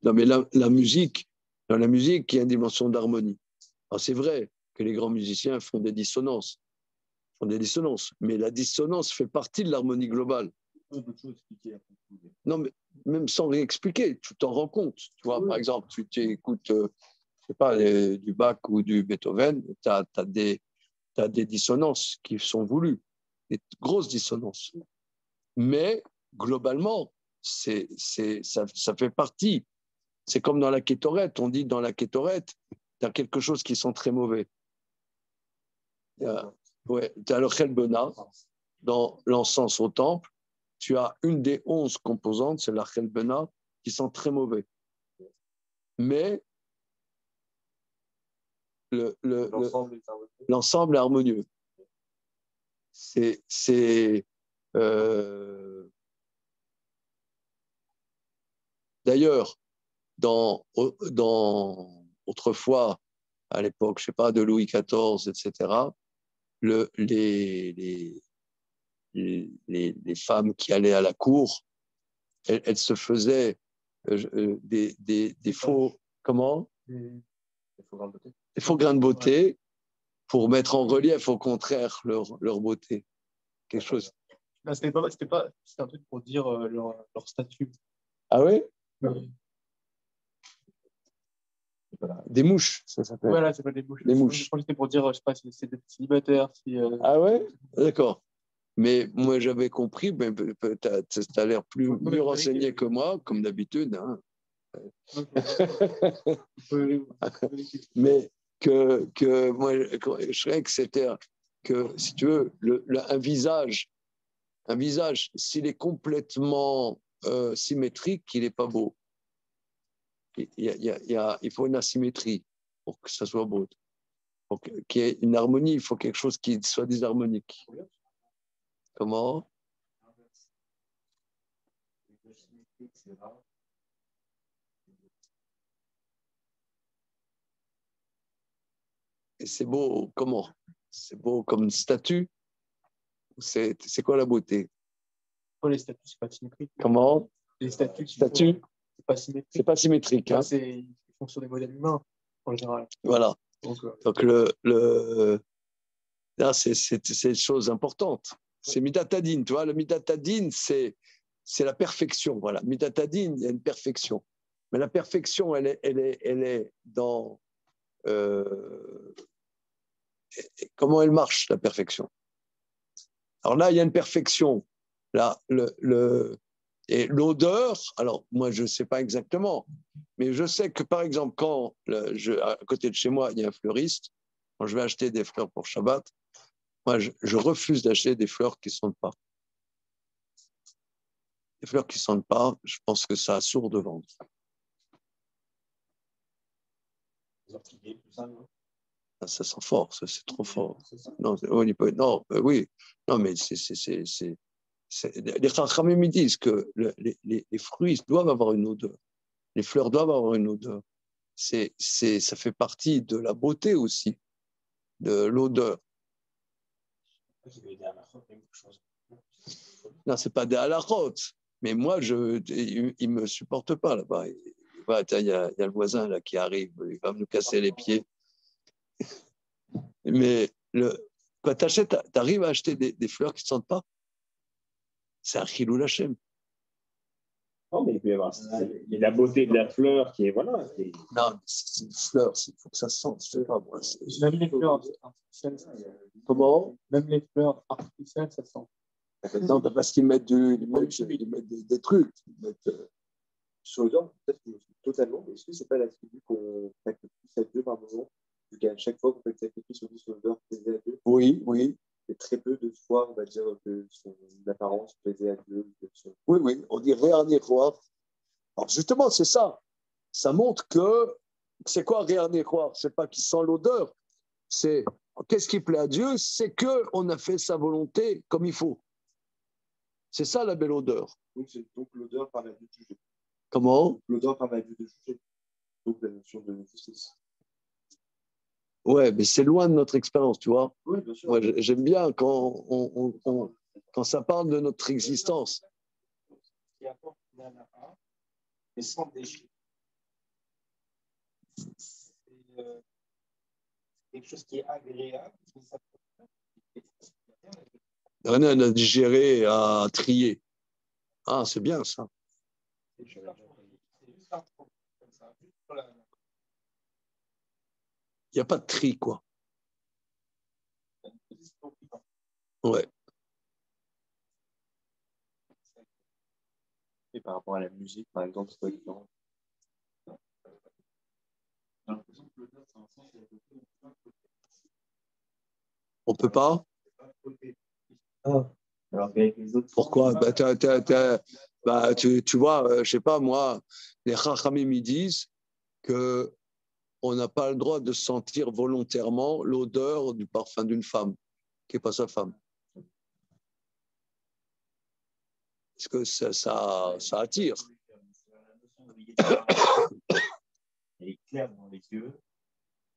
Speaker 2: Non, mais la musique, dans la musique, il y a une dimension d'harmonie. Alors, c'est vrai que les grands musiciens font des dissonances. Mais la dissonance fait partie de l'harmonie globale. Non, mais même sans rien expliquer, tu t'en rends compte. Tu vois, par exemple, tu écoutes, je sais pas, du Bach ou du Beethoven, tu as des dissonances qui sont voulues, des grosses dissonances. Mais globalement, ça fait partie. C'est comme dans la kétorette. On dit dans la kétorette, tu as quelque chose qui sent très mauvais. Tu as le chelbena, dans l'encens au temple, tu as une des 11 composantes, c'est la chelbena, qui sent très mauvais. Mais l'ensemble est harmonieux. D'ailleurs, autrefois, à l'époque, je sais pas, de Louis XIV, etc., les femmes qui allaient à la cour, elles se faisaient des faux, comment? Des faux grains de beauté pour mettre en relief au contraire leur beauté. Quelque chose.
Speaker 3: C'était un truc pour dire leur statut.
Speaker 2: Ah oui? Des mouches, ça s'appelle.
Speaker 3: Voilà, c'est pas des mouches.
Speaker 2: Des mouches.
Speaker 3: Je crois que c'était pour dire, je sais pas, si c'est des célibataires.
Speaker 2: Ah ouais? D'accord. Mais moi, j'avais compris, mais tu as l'air mieux renseigné que moi, comme d'habitude. Hein. Mais que moi, je serais que c'était que, si tu veux, un visage, s'il est complètement symétrique qu'il n'est pas beau. Il faut une asymétrie pour que ça soit beau. Pour qu'il y ait une harmonie, il faut quelque chose qui soit disharmonique. Comment? Et c'est beau comment? C'est beau comme une statue? C'est quoi la beauté?
Speaker 3: Les statues, c'est pas symétrique.
Speaker 2: Comment?
Speaker 3: Les statues,
Speaker 2: Statue?
Speaker 3: c'est pas symétrique.
Speaker 2: C'est pas symétrique. Hein?
Speaker 3: Ils font sur des modèles humains, en général.
Speaker 2: Voilà. Donc, là, c'est une chose importante. C'est Midatadine, tu vois. Le Midatadine, c'est la perfection. Voilà. Midatadine, il y a une perfection. Mais la perfection, elle est dans... comment elle marche, la perfection? Alors là, il y a une perfection. Là, et l'odeur, alors moi, je ne sais pas exactement, mais je sais que, par exemple, quand à côté de chez moi, il y a un fleuriste, quand je vais acheter des fleurs pour Shabbat, moi, je refuse d'acheter des fleurs qui ne sentent pas. Les fleurs qui ne sentent pas, je pense que ça assourd de vendre. Ça sent fort, ça, c'est trop fort. Non, oui, non, mais les Chachamim me disent que les fruits doivent avoir une odeur, les fleurs doivent avoir une odeur. Ça fait partie de la beauté aussi, de l'odeur. Non, c'est pas des halachot, mais moi, il ne me supporte pas là-bas. Il y a le voisin là qui arrive, il va nous casser les pieds. Mais quand tu achètes, tu arrives à acheter des fleurs qui ne sentent pas. C'est un chilou Hashem.
Speaker 1: Non, mais il peut y avoir la beauté de la fleur qui est. Voilà.
Speaker 2: Non, c'est une fleur, il faut que ça sente. Je sais pas, moi.
Speaker 3: Même les fleurs artificielles.
Speaker 2: Comment?
Speaker 3: Même les fleurs artificielles, ça sent.
Speaker 2: Non, parce qu'ils mettent, des trucs.
Speaker 5: Sur l'odeur, peut-être que je me suis totalement, mais est-ce que c'est pas l'attribut qu'on sacrifie à Dieu par moment? Vu qu'à chaque fois qu'on fait le sacrifice, on dit sur l'odeur plaisait à Dieu.
Speaker 2: Oui.
Speaker 5: Et très peu de fois, on va dire que son apparence plaisait à Dieu.
Speaker 2: Oui, on dit rien croire. Alors justement, c'est ça. Ça montre que, c'est quoi rien croire? C'est pas qu'il sent l'odeur. C'est, qu'est-ce qui plaît à Dieu? C'est qu'on a fait sa volonté comme il faut. C'est ça la belle odeur.
Speaker 5: Donc l'odeur par la vue de juger.
Speaker 2: Comment?
Speaker 5: L'odeur par la vue de juger. Donc la notion de justice.
Speaker 2: Ouais, mais c'est loin de notre expérience, tu vois.
Speaker 5: Oui, bien sûr.
Speaker 2: Moi, j'aime bien quand ça parle de notre existence.
Speaker 1: Qui apporte mais sans déchet. C'est quelque chose qui est agréable.
Speaker 2: Rien à digérer, à trier. Ah, c'est bien ça. Il n'y a pas de tri, quoi. Ouais.
Speaker 5: Et par rapport à la musique, par exemple, c'est pas différent.
Speaker 2: On peut pas? Pourquoi? Tu vois, je sais pas, moi, les Chachamim me disent que on n'a pas le droit de sentir volontairement l'odeur du parfum d'une femme, qui n'est pas sa femme. Parce que ça attire.
Speaker 1: Elle est claire dans les yeux,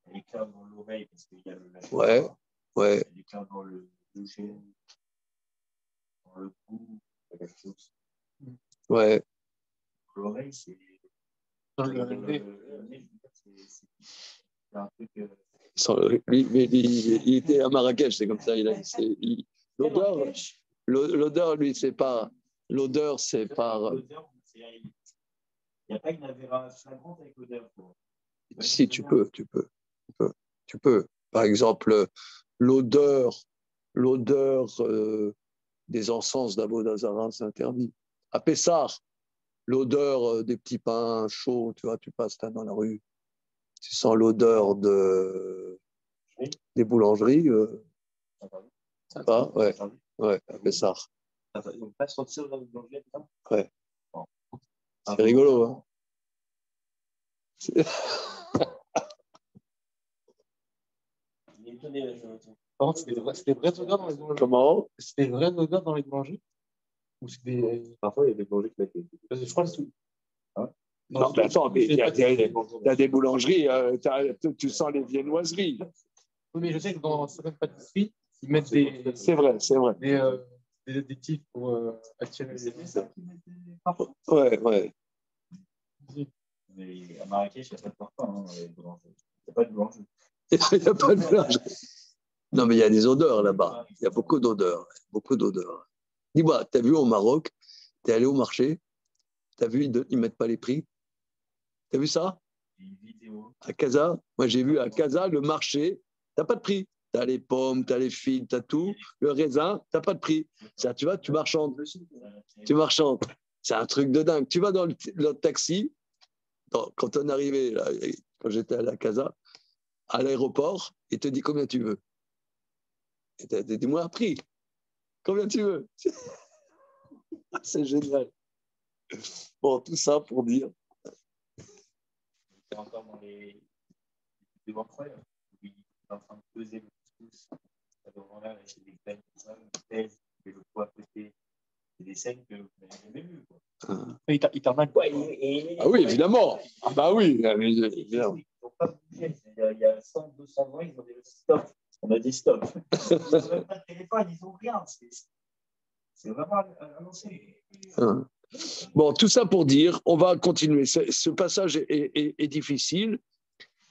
Speaker 1: elle est claire dans l'oreille parce qu'il y a le
Speaker 2: ouais.
Speaker 1: Elle est claire dans le toucher, dans le goût, quelque chose.
Speaker 2: Ouais.
Speaker 1: L'oreille, c'est.
Speaker 3: Dans le nez.
Speaker 1: C'est un truc.
Speaker 2: Il était à Marrakech, c'est comme ça. L'odeur, lui, c'est pas. L'odeur, c'est par.
Speaker 1: Il n'y a pas une avéra flagrante avec l'odeur.
Speaker 2: Si, tu peux. Par exemple, l'odeur des encens d'Avodazara, c'est interdit. À Pessar, l'odeur des petits pains chauds, tu vois, tu passes là dans la rue, tu sens l'odeur des boulangeries. Ça va, ouais, à Pessar.
Speaker 1: Ils n'ont pas senti dans le danger, ça?
Speaker 2: Ouais. C'est rigolo, hein.
Speaker 1: Il est étonné, là, Jonathan.
Speaker 3: Par contre, c'est des vrais odeurs dans les boulangeries.
Speaker 2: Comment?
Speaker 3: C'est des vrais odeurs dans les boulangeries? Ou c'est des.
Speaker 5: Parfois, il y a des boulangers qui mettent des.
Speaker 3: Parce que je crois que c'est.
Speaker 5: Hein?
Speaker 2: Non, mais attends, il y a des boulangeries, tu sens les viennoiseries.
Speaker 3: Oui, mais je sais que dans certaines pâtisseries, ils mettent des.
Speaker 2: C'est vrai, c'est vrai.
Speaker 3: Des additifs pour attirer les.
Speaker 2: Ouais, ouais.
Speaker 1: Mais à Marrakech, il n'y a pas de parfum, hein, les boulangeries. Il n'y a pas de boulangerie.
Speaker 2: Il n'y a pas de boulangerie. Non, mais il y a des odeurs là-bas. Il y a beaucoup d'odeurs. Beaucoup d'odeurs. Dis-moi, tu as vu au Maroc, tu es allé au marché, tu as vu, ils ne mettent pas les prix. Tu as vu ça?
Speaker 1: Une vidéo.
Speaker 2: À Casa, moi j'ai vu à Casa, le marché, tu n'as pas de prix. Tu as les pommes, tu as les figues, tu as tout. Le raisin, tu n'as pas de prix. Ça, tu vois, tu marchandes. Tu marchandes. C'est un truc de dingue. Tu vas dans le taxi, quand on est arrivé, là, quand j'étais à la Casa, à l'aéroport, il te dit combien tu veux. Et tu dis, dis-moi un prix. Combien tu veux? C'est génial. Bon, tout ça pour dire.
Speaker 1: C'est encore dans les vidéos incroyables. Il est en train de peser le pouce. Ça devant là, avec des graines comme ça, il pèse, il fait le poids à côté. C'est des scènes que vous n'avez jamais vues.
Speaker 3: Il t'en a quoi?
Speaker 2: Ah oui, évidemment. Ah bah oui, évidemment.
Speaker 1: Ils n'ont pas bougé. Il y a 100, 200 ans, ils ont des stocks. On a des stocks. Ils n'ont même pas de téléphone, ils n'ont rien. C'est vraiment annoncé.
Speaker 2: Bon, tout ça pour dire, on va continuer. Ce passage est difficile,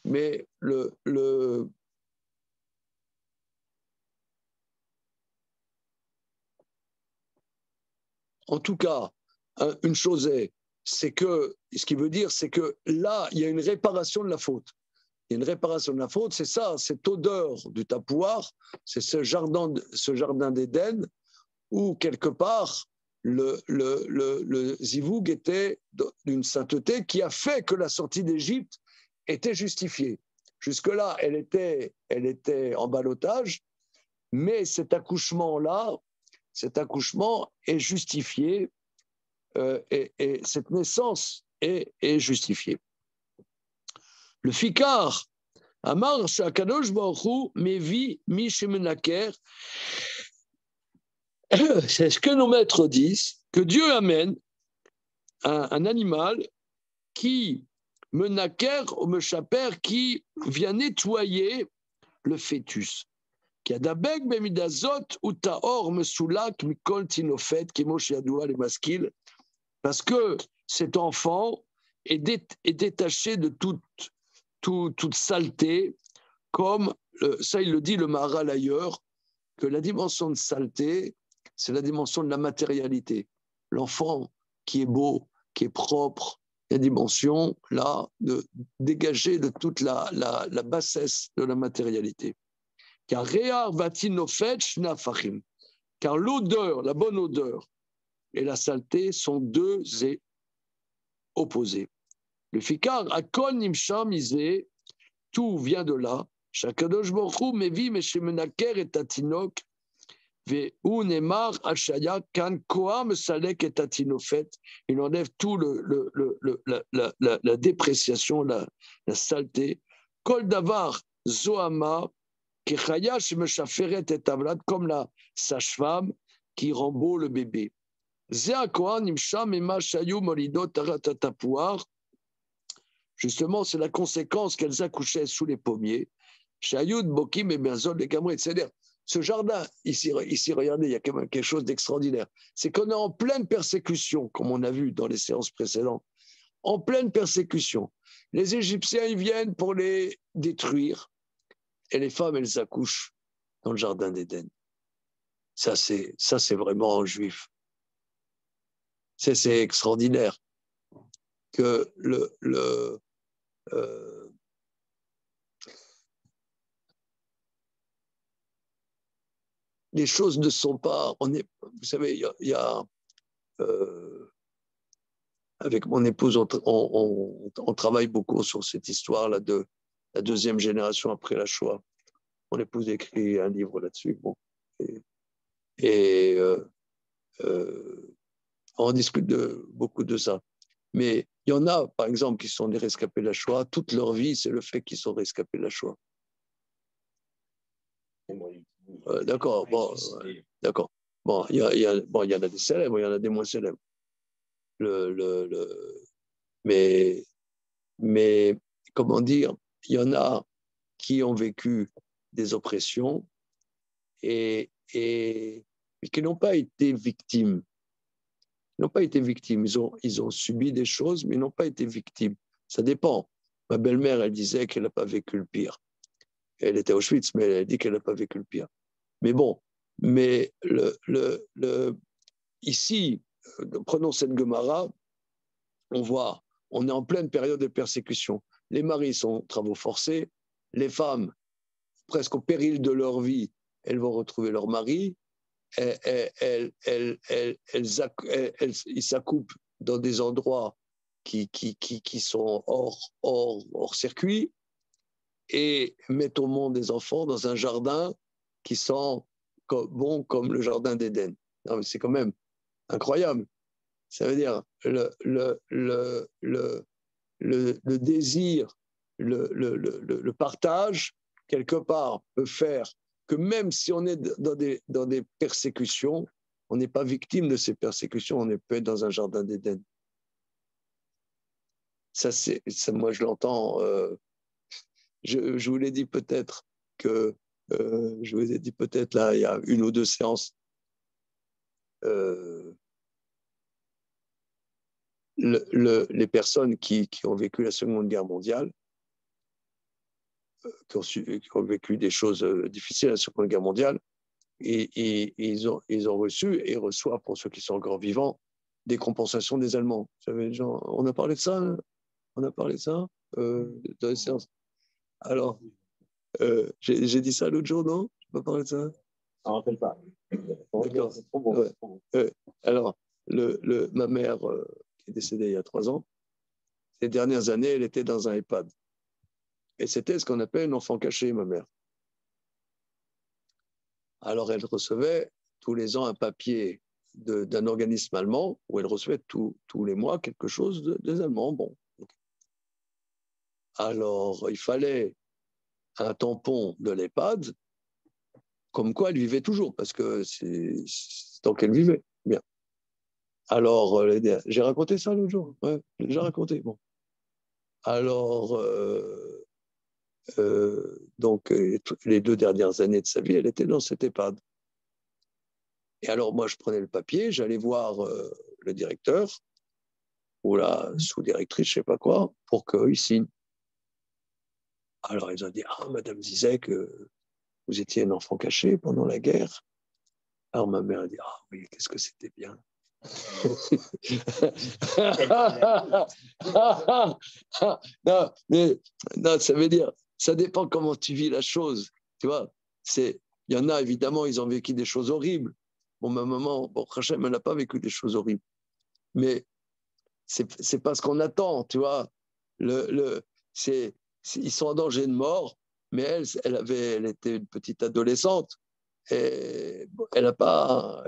Speaker 2: mais en tout cas, une chose est, c'est que, ce qui veut dire, c'est que là, il y a une réparation de la faute. Il y a une réparation de la faute, c'est ça, cette odeur du tapouar, c'est ce jardin d'Éden où, quelque part, le zivoug était d'une sainteté qui a fait que la sortie d'Égypte était justifiée. Jusque-là, elle était en ballottage, mais cet accouchement est justifié et cette naissance est justifiée. Le Fikar, Amar Shakadosh Baruch Hu Mevi Mishemenaker, c'est ce que nos maîtres disent, que Dieu amène un animal qui menaker ou mechaper, qui vient nettoyer le fœtus. Qui a dabek bemidazot ou taor mesoulak mikol tinofet kimo shiadoua les maskil, parce que cet enfant est détaché de toute saleté, comme ça il le dit le Maharal ailleurs, que la dimension de saleté, c'est la dimension de la matérialité. L'enfant qui est beau, qui est propre, la dimension là de dégager de toute la bassesse de la matérialité. Car car l'odeur, la bonne odeur et la saleté sont deux et opposés. Le fikar akol nimsham isé, tout vient de là. Shakadosh Baruch Hu mevi meshemenaker et tatinok ve unemar ashaya kan koam salek et tatinofet. Il enlève tout la dépréciation, la saleté. Kol davar zoama comme la sage-femme qui remballe le bébé. Justement, c'est la conséquence qu'elles accouchaient sous les pommiers. C'est-à-dire, ce jardin, ici, regardez, il y a quand même quelque chose d'extraordinaire. C'est qu'on est en pleine persécution, comme on a vu dans les séances précédentes. En pleine persécution. Les Égyptiens, ils viennent pour les détruire. Et les femmes, elles accouchent dans le jardin d'Éden. Ça, c'est vraiment un juif. C'est extraordinaire que les choses ne sont pas. Vous savez, il y a avec mon épouse, on travaille beaucoup sur cette histoire-là de la deuxième génération après la Shoah. Mon épouse a écrit un livre là-dessus. Bon, et on discute beaucoup de ça. Mais il y en a, par exemple, qui sont des rescapés de la Shoah. Toute leur vie, c'est le fait qu'ils sont rescapés de la Shoah. D'accord, bon, d'accord. Bon, il y en a des célèbres, il y en a des moins célèbres. Mais, comment dire, il y en a qui ont vécu des oppressions et qui n'ont pas été victimes. Ils n'ont pas été victimes. Ils ont subi des choses, mais ils n'ont pas été victimes. Ça dépend. Ma belle-mère, elle disait qu'elle n'a pas vécu le pire. Elle était à Auschwitz, mais elle a dit qu'elle n'a pas vécu le pire. Mais bon, mais ici, prenons cette Gemara, on voit, on est en pleine période de persécution. Les maris sont en travaux forcés, les femmes, presque au péril de leur vie, elles vont retrouver leur mari, ils s'accoupent dans des endroits qui sont hors circuit et mettent au monde des enfants dans un jardin qui sent bon comme le jardin d'Éden. C'est quand même incroyable. Ça veut dire le désir, le partage, quelque part, peut faire que même si on est dans des persécutions, on n'est pas victime de ces persécutions, on peut être dans un jardin d'Éden. Ça, moi, je l'entends. Je vous l'ai dit peut-être que je vous ai dit peut-être là, il y a une ou deux séances. Les personnes qui ont vécu la Seconde Guerre mondiale, qui ont vécu des choses difficiles à la Seconde Guerre mondiale, et ils ont reçu et reçoivent, pour ceux qui sont encore vivants, des compensations des Allemands. On a parlé de ça, hein. On a parlé de ça dans les séances. Alors, j'ai dit ça l'autre jour, non? Je n'ai pas parlé de ça.
Speaker 1: Ça ne me rappelle pas.
Speaker 2: D'accord.
Speaker 1: C'est trop bon.
Speaker 2: Ouais. Alors, ma mère, qui est décédée il y a 3 ans, ces dernières années, elle était dans un EHPAD. Et c'était ce qu'on appelle un enfant caché, ma mère. Alors, elle recevait tous les ans un papier d'un organisme allemand où elle recevait tous les mois quelque chose des Allemands. Bon. Alors, il fallait un tampon de l'EHPAD, comme quoi elle vivait toujours, parce que c'est tant qu'elle vivait. Bien. Alors, j'ai raconté ça l'autre jour. Ouais, j'ai déjà raconté. Bon. Alors, donc, les 2 dernières années de sa vie, elle était dans cet EHPAD. Et alors, moi, je prenais le papier, j'allais voir le directeur ou la sous-directrice, je ne sais pas quoi, pour qu'il signe. Alors, ils ont dit, ah, Madame Zizek, vous étiez un enfant caché pendant la guerre. Alors, ma mère a dit, ah oui, qu'est-ce que c'était bien. non, ça veut dire, ça dépend comment tu vis la chose. Tu vois, il y en a, évidemment, ils ont vécu des choses horribles. Bon, ma maman, Hachem, elle n'a pas vécu des choses horribles. Mais c'est pas ce qu'on attend, tu vois. Ils sont en danger de mort, mais elle était une petite adolescente. Et elle n'a pas.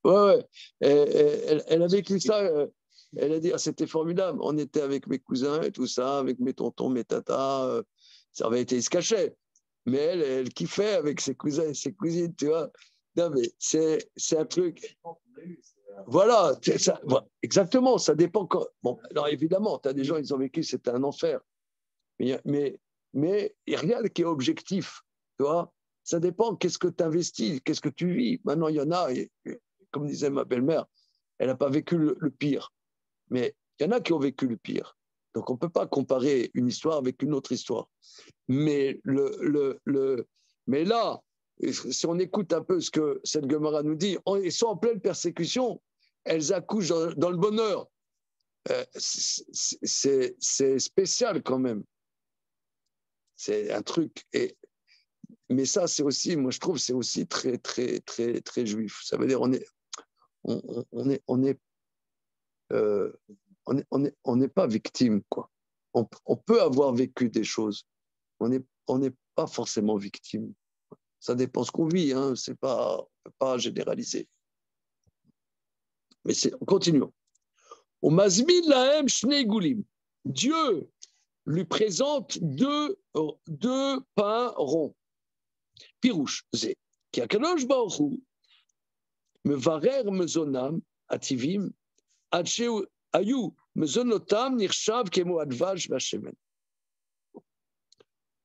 Speaker 2: Ouais. Elle a vécu ça. Elle a dit, ah, c'était formidable. On était avec mes cousins et tout ça, avec mes tontons, mes tatas. Ça avait été, ils se cachaient. Mais elle kiffait avec ses cousins et ses cousines, tu vois. Non, mais c'est un truc. Voilà, exactement, ça dépend. Bon, alors évidemment, tu as des gens, ils ont vécu, c'était un enfer. Mais il n'y a rien qui est objectif, tu vois. Ça dépend, qu'est-ce que tu investis, qu'est-ce que tu vis. Maintenant, il y en a, et, comme disait ma belle-mère, elle n'a pas vécu le pire. Mais il y en a qui ont vécu le pire. Donc, on ne peut pas comparer une histoire avec une autre histoire. Mais, mais là, si on écoute un peu ce que cette Gemara nous dit, ils sont en pleine persécution, elles accouchent dans le bonheur. C'est spécial quand même. C'est un truc. Mais ça, c'est aussi, moi je trouve, c'est aussi très, très, très, très juif. Ça veut dire, on n'est pas victime, quoi. On peut avoir vécu des choses. On n'est pas forcément victime. Ça dépend ce qu'on vit, hein. On ne peut pas généraliser. Mais continuons. Au Mazmin lahem shnei gulim. Dieu lui présente deux pains ronds. Pirouche, zé. Qui a kadosh baruch hu, mevarer mezonam ativim, adsheu ayu mezonotam nirshav kemo advaj vashemen.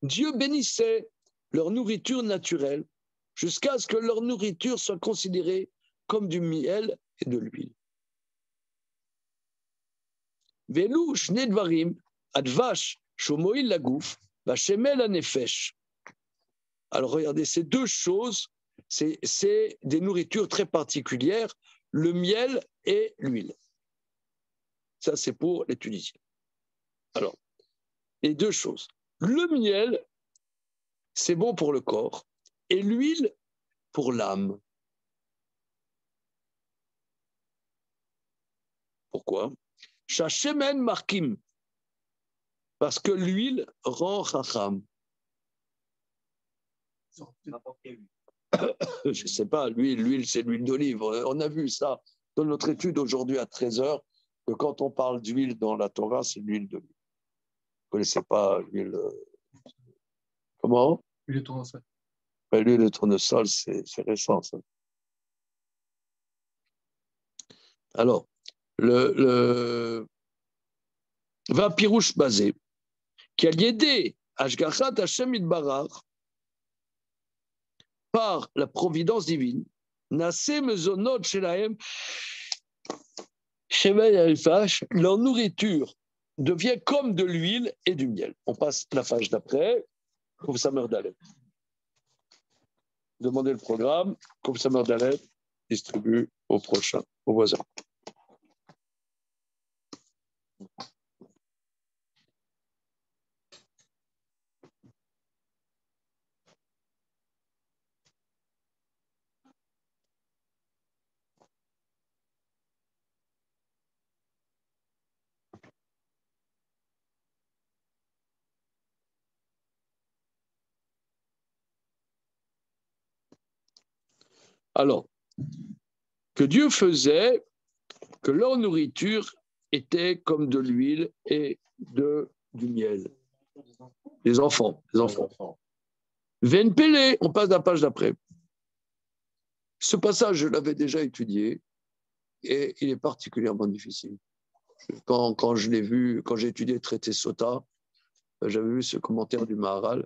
Speaker 2: Dieu bénissait leur nourriture naturelle jusqu'à ce que leur nourriture soit considérée comme du miel et de l'huile. Velu shne dvarim advash shomoil lagouf vashemel anefesh. Alors regardez, ces deux choses, c'est des nourritures très particulières, le miel et l'huile. Ça, c'est pour les Tunisiens. Alors, les deux choses. Le miel, c'est bon pour le corps, et l'huile pour l'âme. Pourquoi? Shashemen markim, parce que l'huile rend chacham. Je ne sais pas, l'huile, c'est l'huile d'olive. On a vu ça dans notre étude aujourd'hui à 13h, que quand on parle d'huile dans la Torah, c'est l'huile d'olive. Vous ne connaissez pas l'huile. Comment?
Speaker 3: L'huile de tournesol.
Speaker 2: L'huile de tournesol, c'est récent, ça. Alors, le Vapirouche basé, qui a lié Ashgachat Hashem Idbarach par la providence divine, Naseh Mezonot Shelahem, leur nourriture devient comme de l'huile et du miel. On passe la page d'après. Comme ça meurt d'Alep. Demandez le programme. Comme ça meurt d'Alep, distribue au prochain, au voisin. Alors, que Dieu faisait que leur nourriture était comme de l'huile et du miel. Les enfants. Venpele, on passe à la page d'après. Ce passage, je l'avais déjà étudié et il est particulièrement difficile. Quand je l'ai vu, quand j'ai étudié le traité Sota, j'avais vu ce commentaire du Maharal.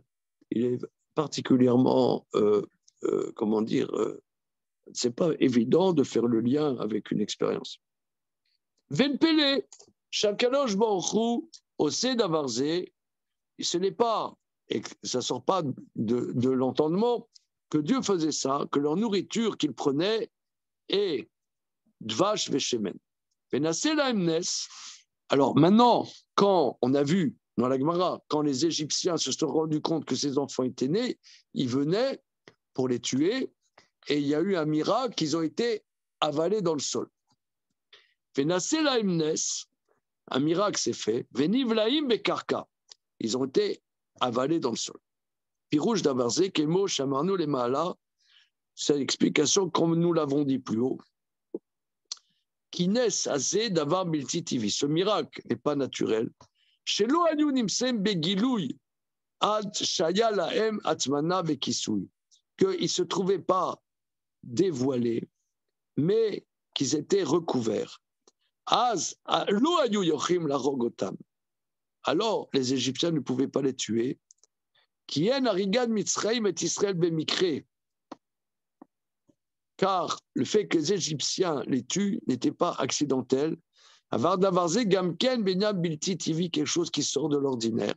Speaker 2: Il est particulièrement, c'est pas évident de faire le lien avec une expérience. Venpele, Shakalosh Baruch Ose Davarze, ce n'est pas, et ça ne sort pas de l'entendement, que Dieu faisait ça, que leur nourriture qu'ils prenaient est Dvash Veshemen. Alors maintenant, quand on a vu dans la Gemara, quand les Égyptiens se sont rendus compte que ces enfants étaient nés, ils venaient pour les tuer, et il y a eu un miracle, ils ont été avalés dans le sol. Un miracle s'est fait. Ils ont été avalés dans le sol. Pirouche d'Avarze, Kemo, Shamarnou, les Mahala, c'est l'explication comme nous l'avons dit plus haut. Kines Azé d'avoir Bilti TV. Ce miracle n'est pas naturel. Chez l'Oanyou Nimsem Begilouy, Ad Shaya Lahem Atmana Bekisouy. Qu'ils ne se trouvaient pas dévoilés, mais qu'ils étaient recouverts. Az Loanyou Yochim la Rogotam. Alors, les Égyptiens ne pouvaient pas les tuer. Kien Arigad Mitzraim et Israël Bemikre. Car le fait que les Égyptiens les tuent n'était pas accidentel. Avar Davarze Gamken Benyam Bilti TV, quelque chose qui sort de l'ordinaire.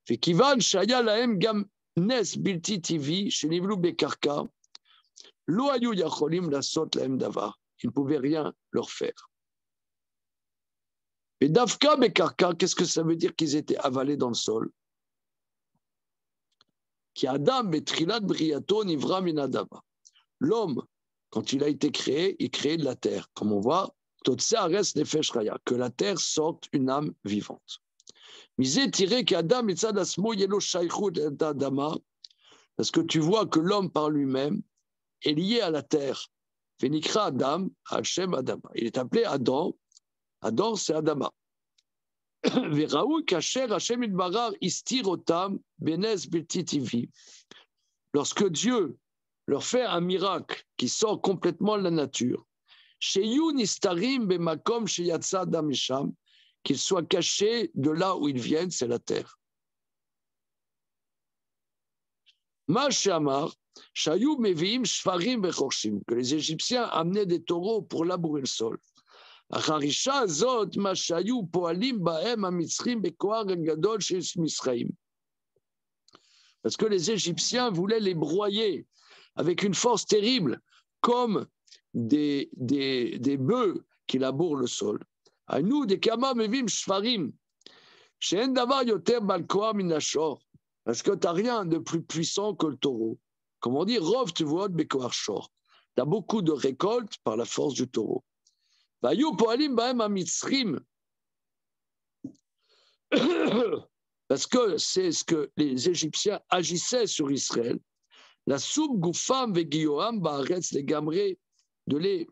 Speaker 2: Fait Kivan Shaya Lahem Gam Nes Bilti TV, chez Nivlou Bekarka, Lo Ayu Yacholim Lasot Lahem Davar. Ils ne pouvaient rien leur faire. Et Davka Bekarka, qu'est-ce que ça veut dire qu'ils étaient avalés dans le sol? Qui Adam Betrilat Briato Nivra Minadaba. L'homme, quand il a été créé, il créait de la terre. Comme on voit, que la terre sorte une âme vivante. Misé tiré qu'Adam et Tzadasmo Yelo Shaykhou d'Adama, parce que tu vois que l'homme par lui-même est lié à la terre. Vénikra Adam, Hachem Adama. Il est appelé Adam Ador, c'est Adama. Veraou kacher Hashem idbarar istir otam benes bilti tivi. Lorsque Dieu leur fait un miracle qui sort complètement de la nature, sheyu nistarim bemakom sheyatsa adam misham, qu'ils soient cachés de là où ils viennent, c'est la terre. Ma shamar shayu meviim shfarim vechorshim, que les Égyptiens amenaient des taureaux pour labourer le sol. Parce que les Égyptiens voulaient les broyer avec une force terrible, comme des bœufs qui labourent le sol. À nous, des kama mevim shfarim, she'en davar yoter bal koach min hashor, parce que tu n'as rien de plus puissant que le taureau. Comme on dit, rov tevuot bekoach shor. Tu as beaucoup de récoltes par la force du taureau. Parce que c'est ce que les Égyptiens agissaient sur Israël. La soupe goufam vegioam baaretz les gamrés, de les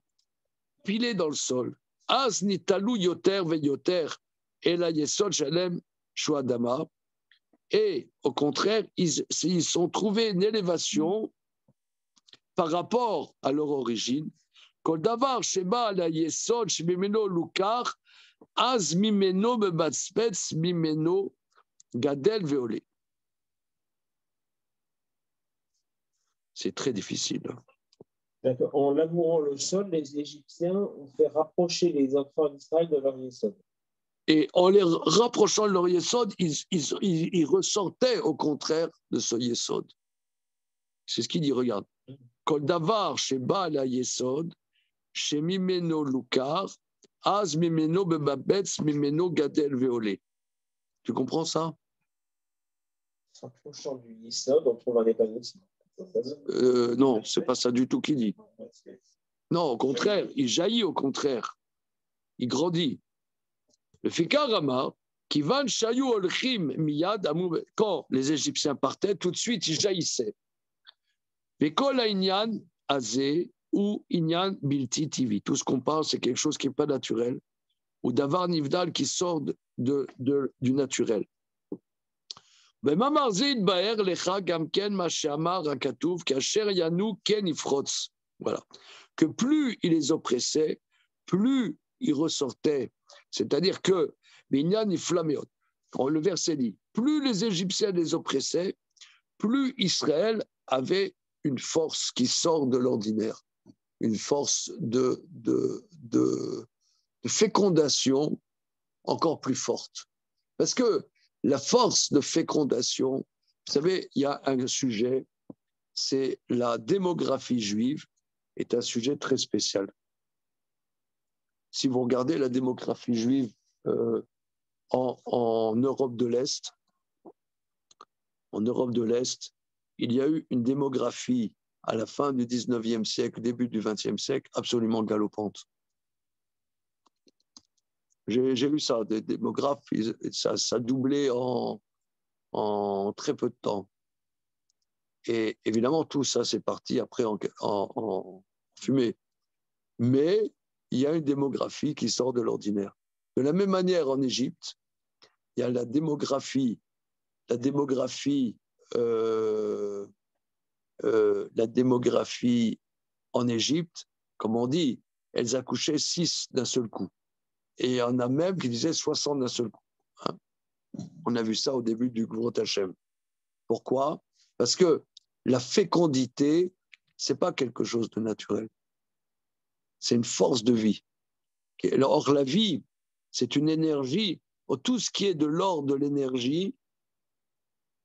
Speaker 2: piler dans le sol. Az nitalu yoter veyoter et la yesod shalem shuadama. Et au contraire, ils ont trouvé une élévation par rapport à leur origine. Kol davar sheba la yesod shemimeno lukar az mimeno bebatspetz mimeno gadel veolé. C'est très difficile.
Speaker 1: D'accord. En labourant le sol, les Égyptiens ont fait rapprocher les enfants d'Israël de leur yesod.
Speaker 2: Et en les rapprochant de leur yesod, ils ressortaient au contraire de ce yesod. C'est ce qu'il dit, regarde. Kol davar sheba la yesod shemimeno lukar az mimeno bebabetz mimeno gadel veolé. Tu comprends ça?
Speaker 1: S'approchant du yesod, on trouve un épanouissement.
Speaker 2: Non, c'est pas ça du tout qu'il dit. Non, au contraire, il jaillit au contraire. Il grandit. Le Fikarama, qui van shayu olchim miyad amou, quand les Égyptiens partaient, tout de suite ils jaillissaient. Vekol inyan azé ou inyan bilti tivi. Tout ce qu'on parle, c'est quelque chose qui n'est pas naturel, ou davar nivdal qui sort du naturel. Voilà. Que plus il les oppressait, plus il ressortait. C'est-à-dire que, le verset dit, plus les Égyptiens les oppressaient, plus Israël avait une force qui sort de l'ordinaire, une force de fécondation encore plus forte. Parce que la force de fécondation, vous savez, il y a un sujet, c'est la démographie juive, est un sujet très spécial. Si vous regardez la démographie juive en Europe de l'Est, il y a eu une démographie à la fin du 19e siècle, début du 20e siècle, absolument galopante. J'ai lu ça, des démographes, ça doublait en très peu de temps. Et évidemment, tout ça, c'est parti après en fumée. Mais il y a une démographie qui sort de l'ordinaire. De la même manière, en Égypte, il y a la démographie en Égypte, comme on dit, elles accouchaient 6 d'un seul coup. Et il y en a même qui disaient 60 d'un seul coup. Hein. On a vu ça au début du Gvurot Hashem. Pourquoi? Parce que la fécondité, ce n'est pas quelque chose de naturel. C'est une force de vie. Or, la vie, c'est une énergie. Tout ce qui est de l'ordre de l'énergie,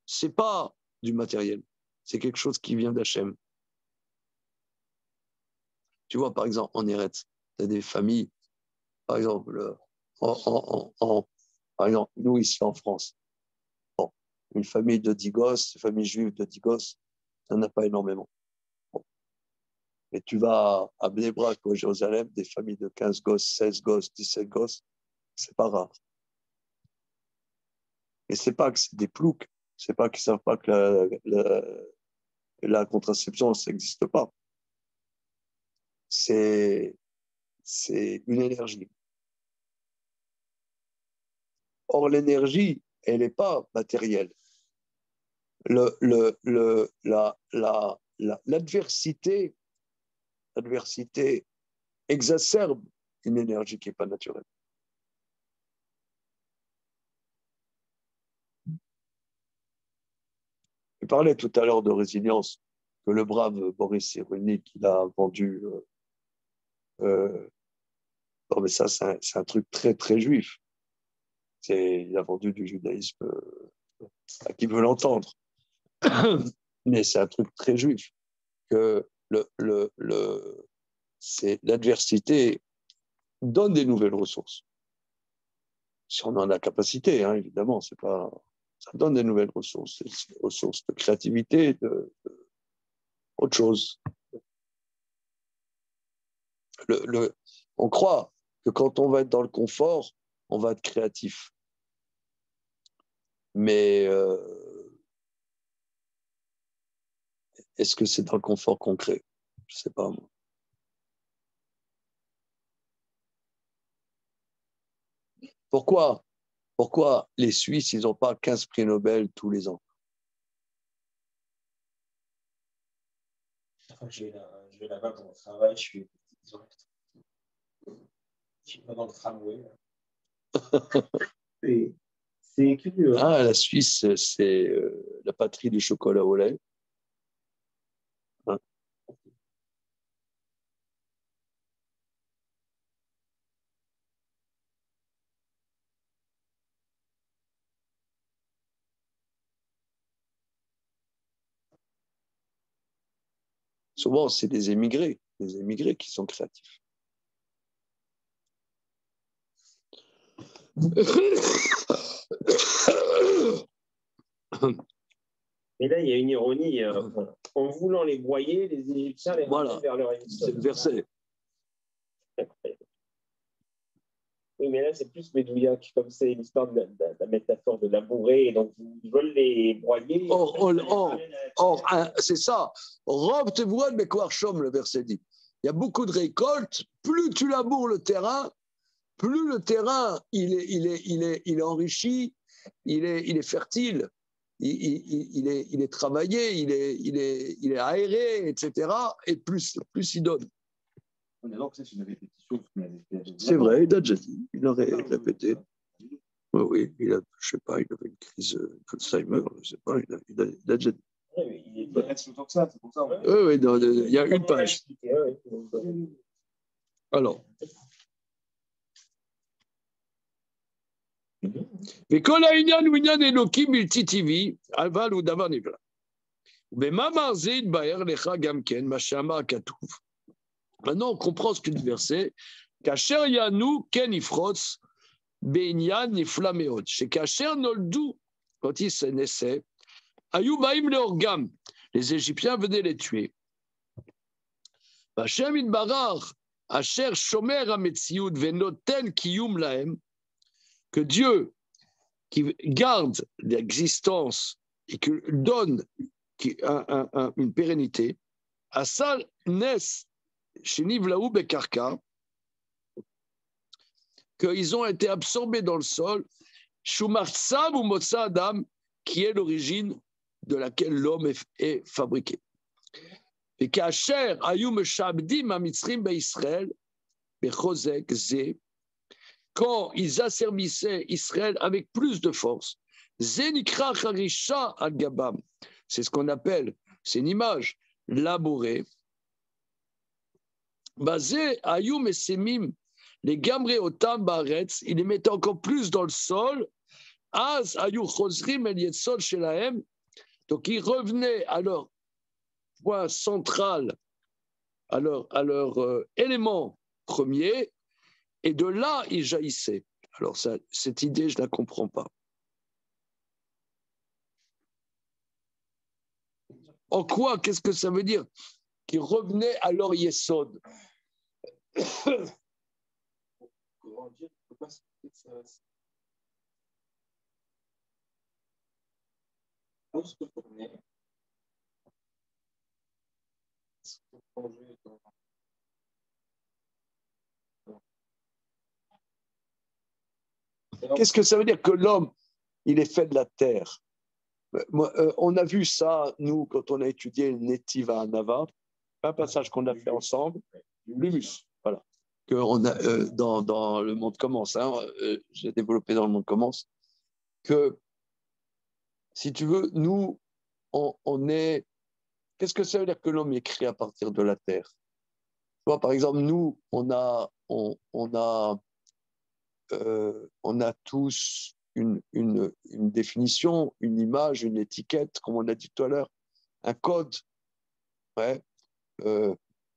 Speaker 2: ce n'est pas du matériel. C'est quelque chose qui vient d'Hachem. Tu vois, par exemple, en Eretz, tu as des familles, par exemple, par exemple, nous ici en France, bon, une famille de 10 gosses, une famille juive de 10 gosses, ça n'en a pas énormément. Bon. Mais tu vas à Bnei Brak ou à Jérusalem, des familles de 15 gosses, 16 gosses, 17 gosses, c'est pas rare. Et c'est pas que c'est des ploucs, c'est pas qu'ils savent pas que la contraception, ça n'existe pas. C'est une énergie. Or, l'énergie, elle n'est pas matérielle. L'adversité exacerbe une énergie qui n'est pas naturelle. Je parlais tout à l'heure de résilience, que le brave Boris Cyrulnik, il a vendu. Non, mais ça, c'est un truc très, très juif. Il a vendu du judaïsme à qui veut l'entendre. Mais c'est un truc très juif. Que l'adversité donne des nouvelles ressources. Si on en a la capacité, hein, évidemment, ça donne des nouvelles ressources, des ressources de créativité, autre chose. On croit que quand on va être dans le confort, on va être créatif. Mais est-ce que c'est dans le confort concret? Je ne sais pas, moi. Pourquoi les Suisses, ils n'ont pas 15 prix Nobel tous les ans?
Speaker 1: Je vais là-bas pour le travail, je suis pas dans le tramway. C'est curieux.
Speaker 2: Ah, la Suisse, c'est la patrie du chocolat au lait. Hein? Souvent, c'est des émigrés qui sont créatifs.
Speaker 1: Mais là, il y a une ironie. En voulant les broyer, les Égyptiens les ramenaient vers leur émission.
Speaker 2: C'est le verset.
Speaker 1: Oui, mais là, c'est plus Médouillac, comme c'est l'histoire de la métaphore de labourer, donc ils veulent les broyer.
Speaker 2: C'est ça. Rob te voit de Mekoarchom, le verset dit. Il y a beaucoup de récoltes. Plus tu laboures le terrain, plus le terrain il est enrichi, il est fertile, il est travaillé, il est aéré, etc. Et plus il donne.
Speaker 5: Alors que c'est une répétition.
Speaker 2: C'est vrai, il a déjà dit, il aurait répété. Oui, je ne sais pas, il avait une crise d'Alzheimer, je ne sais pas, il a déjà dit.
Speaker 1: Oui,
Speaker 5: il reste longtemps que ça, c'est pour ça.
Speaker 2: Oui, il y a une page. Alors. וכל העניין הוא עניין אלוקי בלתי טבעי, אבל הוא דבר נפלא. במאמר זה יתבהר לך גם כן מה שאמר הכתוב. Maintenant, on comprend ce que dit le verset. כאשר יענו כן יפרוץ בעניין נפלא מאוד. שכאשר נולדו, quand ils naissaient, היו באים להורגם. Les Égyptiens venaient les tuer. והשם יתברך, אשר שומר המציאות ונותן קיום להם, que Dieu qui garde l'existence et qui donne une pérennité, à ça naissent chez Nivlaou Bekarka, qu'ils ont été absorbés dans le sol, Shumartsav ou Motsa Adam, qui est l'origine de laquelle l'homme est fabriqué. Et qu'Asher Ayum Shabdim Amitzrim Israël, Bechozek Zé, quand ils asservissaient Israël avec plus de force, Zenikra Harisha al-Gabam, c'est ce qu'on appelle, c'est une image, labourée. Basé Ayum et Semim, les Gamré Otam Baretz, ils les mettaient encore plus dans le sol. Az Ayu Chosrim El Yetzol Shelahem, donc ils revenaient à leur point central, à leur élément premier, et de là ils jaillissaient. Alors cette idée, je ne la comprends pas. En quoi, qu'est-ce que ça veut dire? Qu'ils revenaient à leur yesod.
Speaker 5: Comment dire, pourquoi ça
Speaker 2: Qu'est-ce que ça veut dire que l'homme, il est fait de la terre? On a vu ça, nous, quand on a étudié le Netiva Nava, un passage qu'on a fait ensemble, l'humus, voilà, que on a, dans le monde commence, hein, j'ai développé dans le monde commence, que, si tu veux, nous, on est... Qu'est-ce que ça veut dire que l'homme est créé à partir de la terre? Tu vois, par exemple, nous, on a tous une définition, une image, une étiquette, comme on a dit tout à l'heure, un code. Ouais.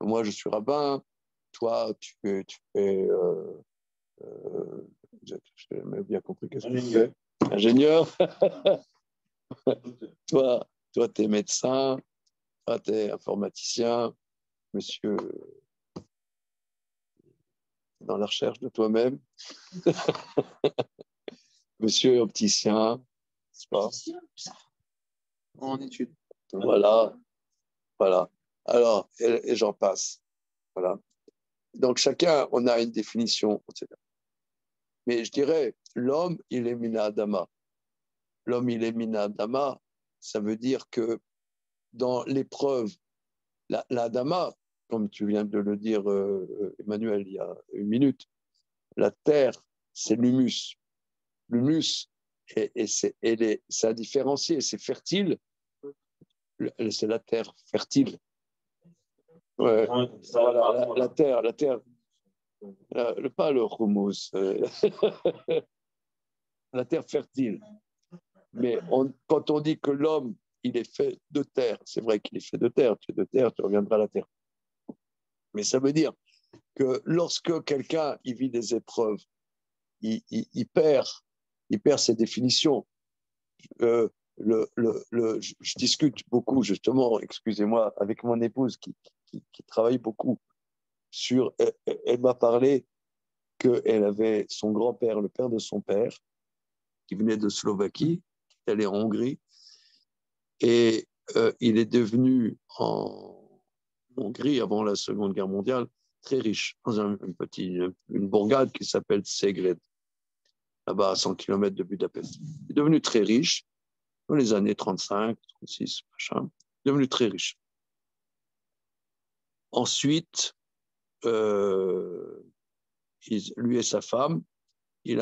Speaker 2: Moi, je suis rabbin, toi, tu es j'ai bien compris qu'est-ce que tu fais. Ingénieur. toi, tu es médecin, toi, tu es informaticien, monsieur, dans la recherche de toi-même. Monsieur opticien, n'est-ce pas?
Speaker 3: En études.
Speaker 2: Voilà. Alors, et j'en passe. Voilà. Donc, chacun, on a une définition, etc. Mais je dirais, l'homme, il est mina adama. L'homme, il est mina adama, ça veut dire que dans l'épreuve, la adama, comme tu viens de le dire, Emmanuel, il y a une minute, la terre, c'est l'humus. L'humus, c'est à différencier, c'est fertile, c'est la terre fertile. Ouais, voilà, la terre, pas le humus, la terre fertile. Mais quand on dit que l'homme, il est fait de terre, c'est vrai qu'il est fait de terre, tu es de terre, tu reviendras à la terre. Mais ça veut dire que lorsque quelqu'un il vit des épreuves, il perd ses définitions. Je discute beaucoup, justement, excusez-moi, avec mon épouse qui travaille beaucoup sur. Elle m'a parlé qu'elle avait son grand-père, le père de son père, qui venait de Slovaquie, qui est allé en Hongrie, et il est devenu en Hongrie, avant la Seconde Guerre mondiale, très riche, dans une bourgade qui s'appelle Szeged, là-bas à 100 km de Budapest. Il est devenu très riche dans les années 35, 36, machin, devenu très riche. Ensuite, lui et sa femme, il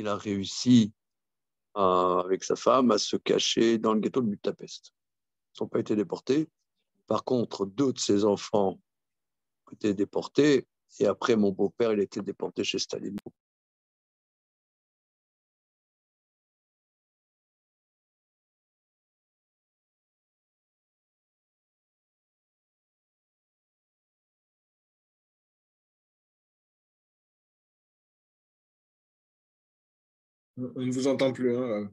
Speaker 2: a réussi avec sa femme à se cacher dans le ghetto de Budapest. Ils n'ont pas été déportés. Par contre, 2 de ses enfants ont été déportés. Et après, mon beau-père, il a été déporté chez Staline.
Speaker 4: On ne vous entend plus. Hein.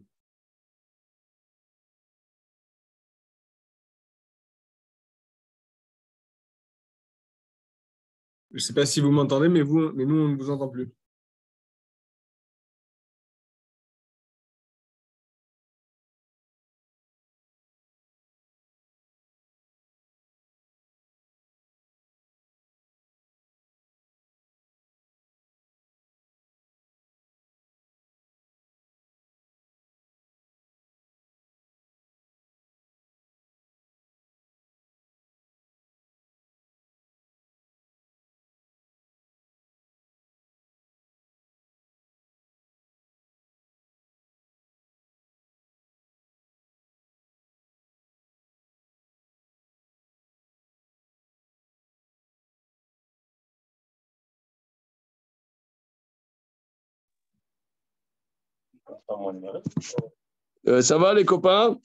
Speaker 4: Je ne sais pas si vous m'entendez, mais nous, on ne vous entend plus.
Speaker 2: Ça va, les copains?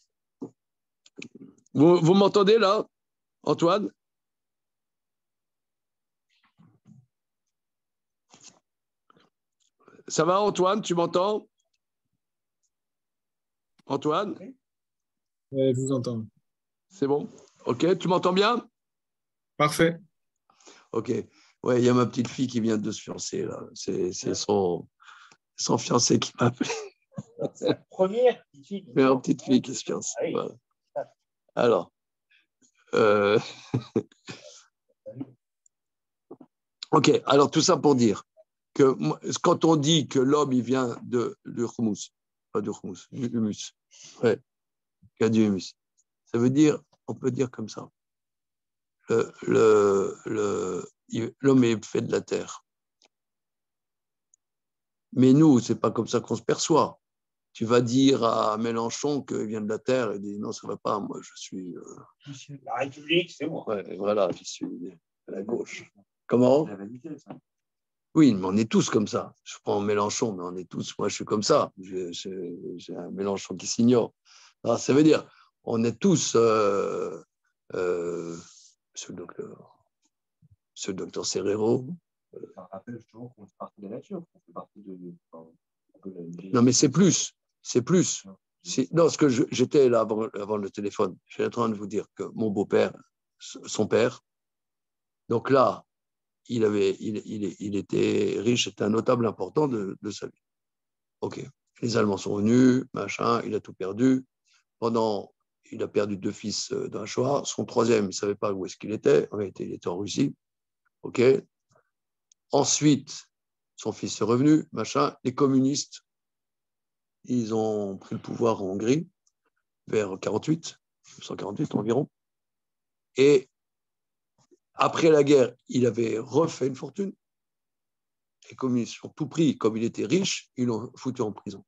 Speaker 2: Vous m'entendez là, Antoine? Ça va, Antoine? Tu m'entends? Antoine?
Speaker 4: Ouais, je vous entends.
Speaker 2: C'est bon? Ok, tu m'entends bien?
Speaker 4: Parfait.
Speaker 2: Ok. Ouais, il y a ma petite fille qui vient de se fiancer là. C'est son fiancé qui m'a appelé.
Speaker 1: C'est la première petite fille.
Speaker 2: Ma petite fille qui se fiance. Voilà. Alors, Ok, alors tout ça pour dire que quand on dit que l'homme, il vient du humus, pas du humus, du humus, ouais, il y a du humus, ça veut dire, on peut dire comme ça, l'homme est fait de la terre. Mais nous, ce n'est pas comme ça qu'on se perçoit. Tu vas dire à Mélenchon qu'il vient de la terre, il dit non, ça ne va pas, moi je suis.
Speaker 1: La République, c'est moi.
Speaker 2: Ouais, voilà, je suis à la gauche. Comment? Oui, mais on est tous comme ça. Je prends Mélenchon, mais on est tous, moi je suis comme ça. J'ai un Mélenchon qui s'ignore. Alors, ça veut dire, on est tous, monsieur le docteur Serrero.
Speaker 5: Ça rappelle toujours qu'on fait partie de la nature, qu'on fait partie de.
Speaker 2: Non, mais c'est plus. C'est plus. Non, ce que j'étais là avant le téléphone, j'étais en train de vous dire que mon beau-père, son père, donc là, il était riche, c'était un notable important de sa vie. Ok. Les Allemands sont venus, machin, il a tout perdu. Il a perdu 2 fils d'un Shoah. Son troisième, il ne savait pas où est-ce qu'il était. En réalité, il était en Russie. Ok. Ensuite, son fils est revenu, machin. Les communistes, ils ont pris le pouvoir en Hongrie vers 1948 environ. Et après la guerre, il avait refait une fortune. Les communistes ont tout pris, comme il était riche, ils l'ont foutu en prison.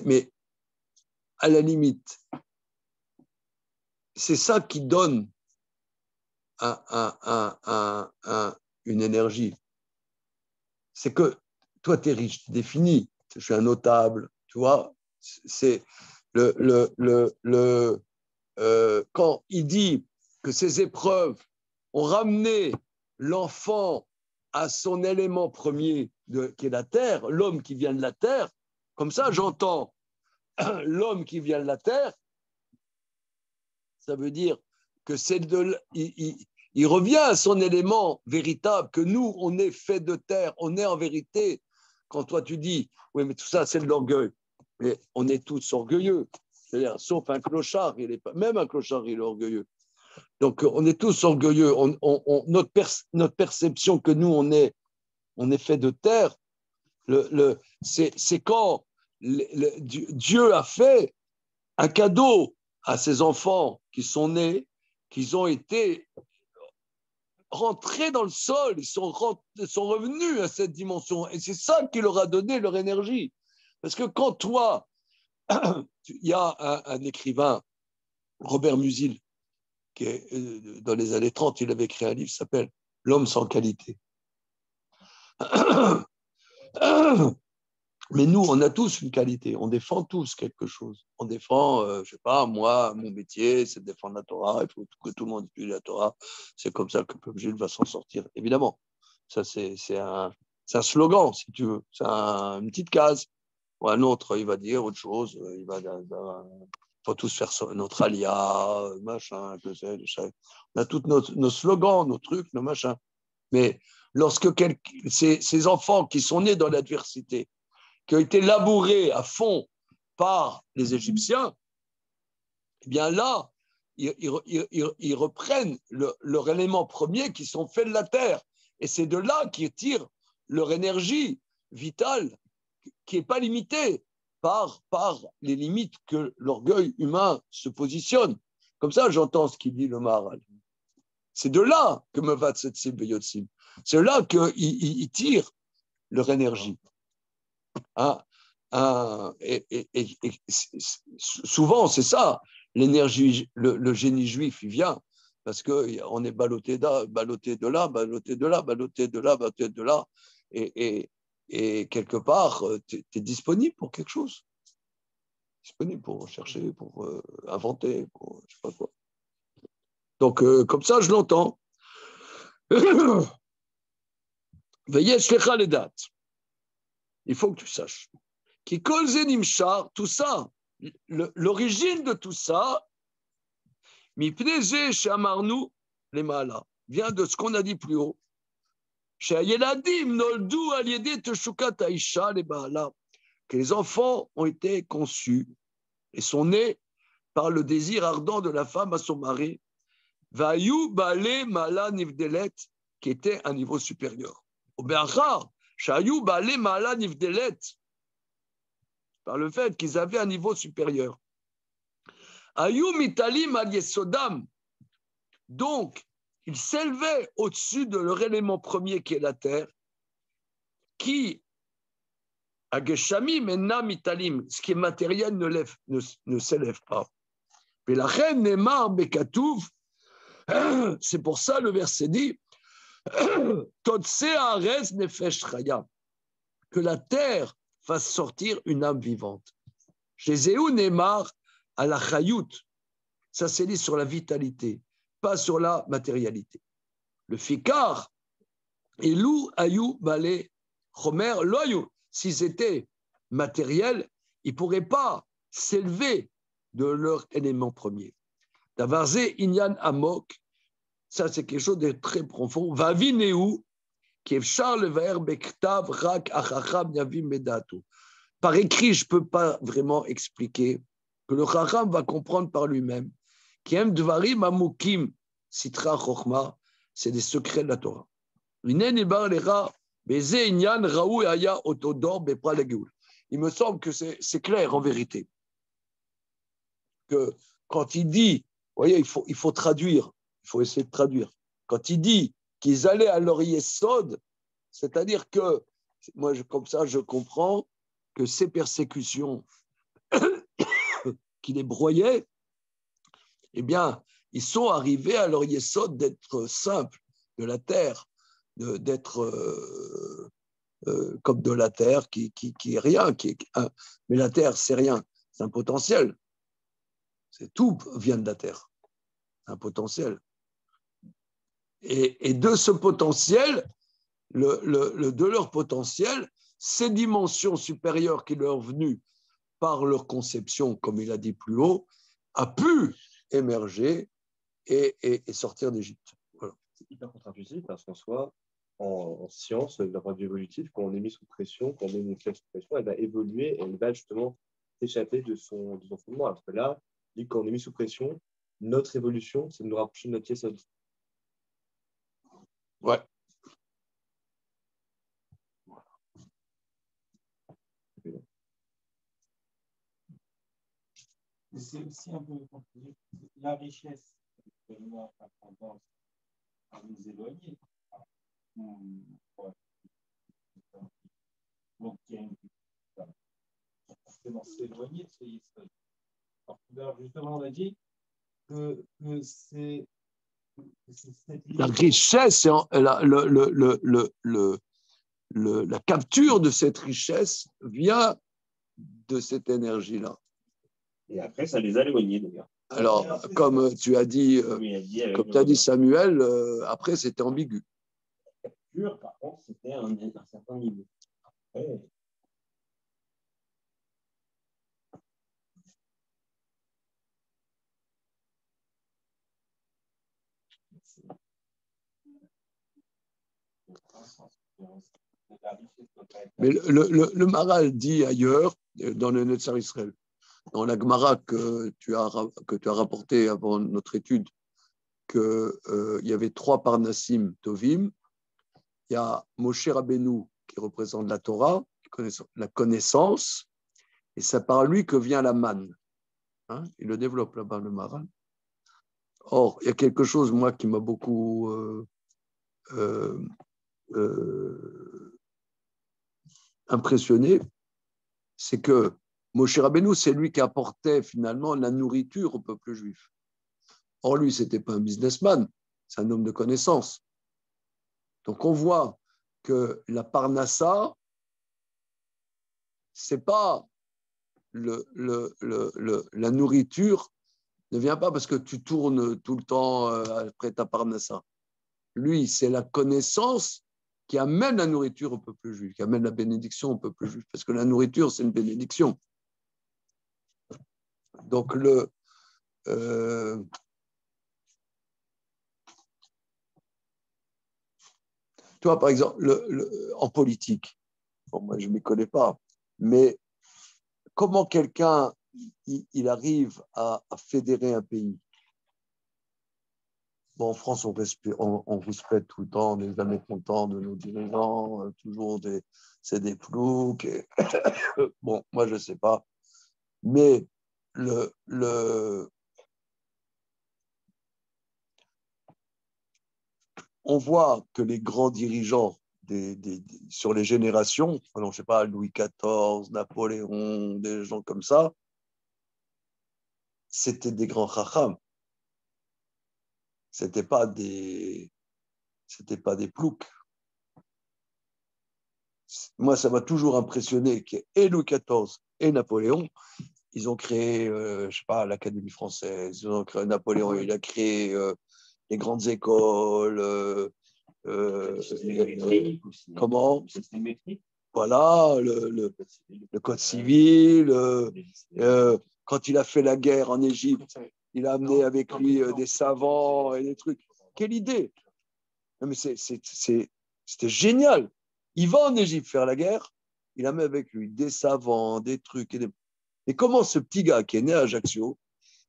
Speaker 2: Mais à la limite, c'est ça qui donne une énergie. C'est que toi, tu es riche, tu es défini, je suis un notable, tu vois. C'est quand il dit que ces épreuves ont ramené l'enfant à son élément premier, qui est la terre, l'homme qui vient de la terre, comme ça, j'entends l'homme qui vient de la terre, ça veut dire que il revient à son élément véritable, que nous, on est fait de terre, on est en vérité. Quand toi, tu dis, oui, mais tout ça, c'est de l'orgueil. Mais on est tous orgueilleux. C'est-à-dire, sauf un clochard, même un clochard, il est orgueilleux. Donc, on est tous orgueilleux. Notre perception que nous, on est fait de terre, c'est quand Dieu a fait un cadeau à ses enfants qui sont nés, qu'ils ont été rentrés dans le sol, ils sont revenus à cette dimension. Et c'est ça qui leur a donné leur énergie. Parce que quand toi, il y a un écrivain, Robert Musil, qui est dans les années 30, il avait écrit un livre qui s'appelle L'homme sans qualité. Mais nous, on a tous une qualité, on défend tous quelque chose. On défend, je ne sais pas, moi, mon métier, c'est de défendre la Torah, il faut que tout le monde étudie la Torah. C'est comme ça que le peuple juif va s'en sortir, évidemment. Ça, c'est un slogan, si tu veux. C'est une petite case. Ou un autre, il va dire autre chose. Il faut tous faire notre alia, machin, que c'est. On a tous nos slogans, nos trucs, nos machins. Mais lorsque ces enfants qui sont nés dans l'adversité, qui ont été labourés à fond par les Égyptiens, eh bien là, ils reprennent leur élément premier qui sont faits de la terre. Et c'est de là qu'ils tirent leur énergie vitale qui n'est pas limitée par les limites que l'orgueil humain se positionne. Comme ça, j'entends ce qu'il dit le Maharal. C'est de là que me va cette Yotzim. C'est là qu'ils tirent leur énergie. Hein? Et souvent, c'est ça, l'énergie, le génie juif, il vient parce qu'on est ballotté de là, ballotté de là, ballotté de là, ballotté de là. Et quelque part, tu es disponible pour quelque chose. Disponible pour chercher, pour inventer, pour je sais pas quoi. Donc, comme ça, je l'entends. Veillez, les dates. Il faut que tu saches. Qui cause nimchar, tout ça, l'origine de tout ça, mipneze shamarnu les malas, vient de ce qu'on a dit plus haut. Shayeladim noldu aliede teshukat aisha les malas, que les enfants ont été conçus et sont nés par le désir ardent de la femme à son mari, Vayu Bale Mala Nivdelet, qui était un niveau supérieur. Au Béachar, Shayu Bale Mala Nivdelet, par le fait qu'ils avaient un niveau supérieur. Ayu Mitalim Al Yesodam, donc ils s'élevaient au-dessus de leur élément premier qui est la terre, qui, Ageshami Menna Mitalim, ce qui est matériel ne s'élève pas. Mais la reine Neymar Bekatouv, c'est pour ça le verset dit Totse Ares Nefesh Chaya, que la terre fasse sortir une âme vivante. Chez Zéou Neymar à la Chayut, ça c'est dit sur la vitalité, pas sur la matérialité. Le Fikar, Elou Ayou Bale Chomer Loyou, s'ils étaient matériels, ils ne pourraient pas s'élever de leur élément premier. Davarze Inyan Amok, ça c'est quelque chose de très profond. Vavineu, qui est Charles Ver Bektav Rak Achacham Yavim Medatu. Par écrit, je ne peux pas vraiment expliquer que le Chacham va comprendre par lui-même. Qui aime Dvarim Amukim Sitra Chochma, c'est des secrets de la Torah. Il me semble que c'est clair en vérité. Que quand il dit, vous voyez, il faut traduire, il faut essayer de traduire. Quand il dit qu'ils allaient à leur Yesod, c'est-à-dire que, moi comme ça je comprends que ces persécutions qui les broyaient, eh bien, ils sont arrivés à leur Yesod d'être simples, de la terre, d'être comme de la terre qui est rien. Mais la terre, c'est rien, c'est un potentiel. Tout vient de la terre, un potentiel. Et de ce potentiel, de leur potentiel, ces dimensions supérieures qui leur sont venues par leur conception, comme il a dit plus haut, a pu émerger et sortir d'Égypte. Voilà.
Speaker 5: C'est hyper contre-intuitif parce qu'en soi, en science, d'un point de vue évolutif, quand on est mis sous pression, quand on met une classe sous pression, elle va évoluer et elle va justement s'échapper de son fondement. Alors que là, quand on est mis sous pression, notre évolution, c'est de nous rapprocher de notre Yesod.
Speaker 2: Ouais.
Speaker 1: C'est aussi un peu compliqué. La richesse, moi, a tendance à nous éloigner. Donc, il y a une forcément s'éloigner de ce Yesod. Justement, on a dit que c'est
Speaker 2: la richesse, la capture de cette richesse vient de cette énergie-là.
Speaker 5: Et après, ça les a éloignés, d'ailleurs.
Speaker 2: Alors, comme tu as dit, Samuel, après, c'était ambigu.
Speaker 1: La capture, par contre, c'était un certain niveau. Après,
Speaker 2: mais le Maral dit ailleurs, dans le Netzar Israël, dans la Gemara que tu as rapporté avant notre étude, qu'il y avait 3 Parnassim Tovim. Il y a Moshe Rabbeinu qui représente la Torah, la connaissance, et c'est par lui que vient la manne. Hein, il le développe là-bas, le Maral. Or, il y a quelque chose, moi, qui m'a beaucoup impressionné, c'est que Moshe Rabbeinu, c'est lui qui apportait finalement la nourriture au peuple juif. Or, lui, ce n'était pas un businessman, c'est un homme de connaissance. Donc, on voit que la parnassa, ce n'est pas la nourriture ne vient pas parce que tu tournes tout le temps après ta parnassa. Lui, c'est la connaissance qui amène la nourriture au peuple juif, qui amène la bénédiction au peuple juif, parce que la nourriture, c'est une bénédiction. Donc, tu vois, par exemple, en politique, bon, moi, je ne m'y connais pas, mais comment quelqu'un il arrive à fédérer un pays. Bon, en France, on respecte tout le temps, on n'est jamais content de nos dirigeants, c'est des ploucs. Bon, moi, je ne sais pas. Mais on voit que les grands dirigeants sur les générations, alors, je ne sais pas, Louis XIV, Napoléon, des gens comme ça, c'était des grands chachams. C'était pas des ploucs. Moi, ça m'a toujours impressionné que et Louis XIV et Napoléon, ils ont créé, je sais pas, l'Académie française, ils ont créé, Napoléon, il a créé les grandes écoles, comment? Voilà, le code civil. Quand il a fait la guerre en Égypte, il a amené avec lui des savants et des trucs. Quelle idée! Non, mais c'était génial. Il va en Égypte faire la guerre, il amène avec lui des savants, des trucs. Et comment ce petit gars qui est né à Ajaccio,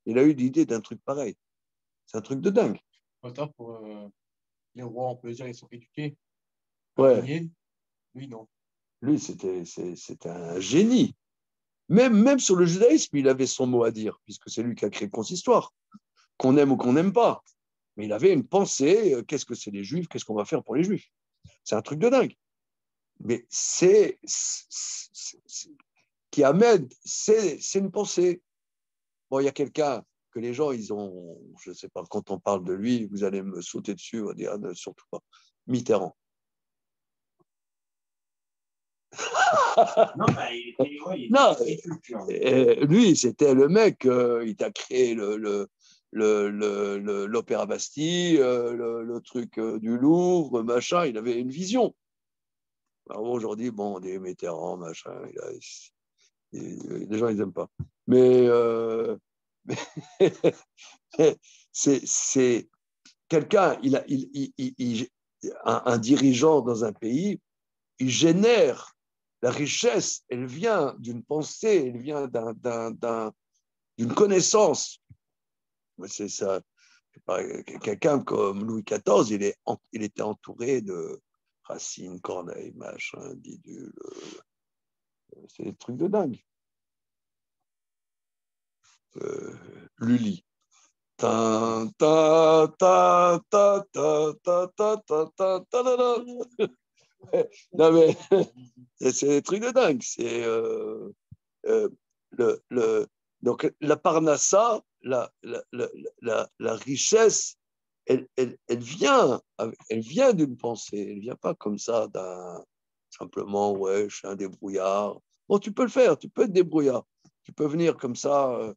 Speaker 2: il a eu l'idée d'un truc pareil? C'est un truc de dingue.
Speaker 3: Autant pour les rois, on peut dire, ils sont éduqués.
Speaker 2: Ouais.
Speaker 3: Lui, non.
Speaker 2: Lui, c'était un génie. Même sur le judaïsme, il avait son mot à dire, puisque c'est lui qui a créé le consistoire, qu'on aime ou qu'on n'aime pas. Mais il avait une pensée, qu'est-ce que c'est les Juifs, qu'est-ce qu'on va faire pour les Juifs? C'est un truc de dingue. Mais qui amène, c'est une pensée. Bon, il y a quelqu'un que les gens, ils ont, je ne sais pas, quand on parle de lui, vous allez me sauter dessus, on va dire, surtout pas, Mitterrand. Non, lui, c'était le mec, il t'a créé l'Opéra Bastille, le truc du Louvre, machin, il avait une vision. Alors aujourd'hui, bon, des Mitterrand, machin, les gens, ils n'aiment pas. Mais c'est quelqu'un, un dirigeant dans un pays, il génère la richesse, elle vient d'une pensée, elle vient d'une connaissance. C'est ça. Quelqu'un comme Louis XIV, il était entouré de Racine, Corneille, machin, bidule. C'est des trucs de dingue. Lully. Ta, ta, ta, ta, ta, ta, ta, ta, ta, ta. Non mais c'est des trucs de dingue. C'est donc la parnassa, la richesse, elle vient d'une pensée. Elle vient pas comme ça simplement ouais, je suis un débrouillard. Bon, tu peux le faire, tu peux être débrouillard, tu peux venir comme ça.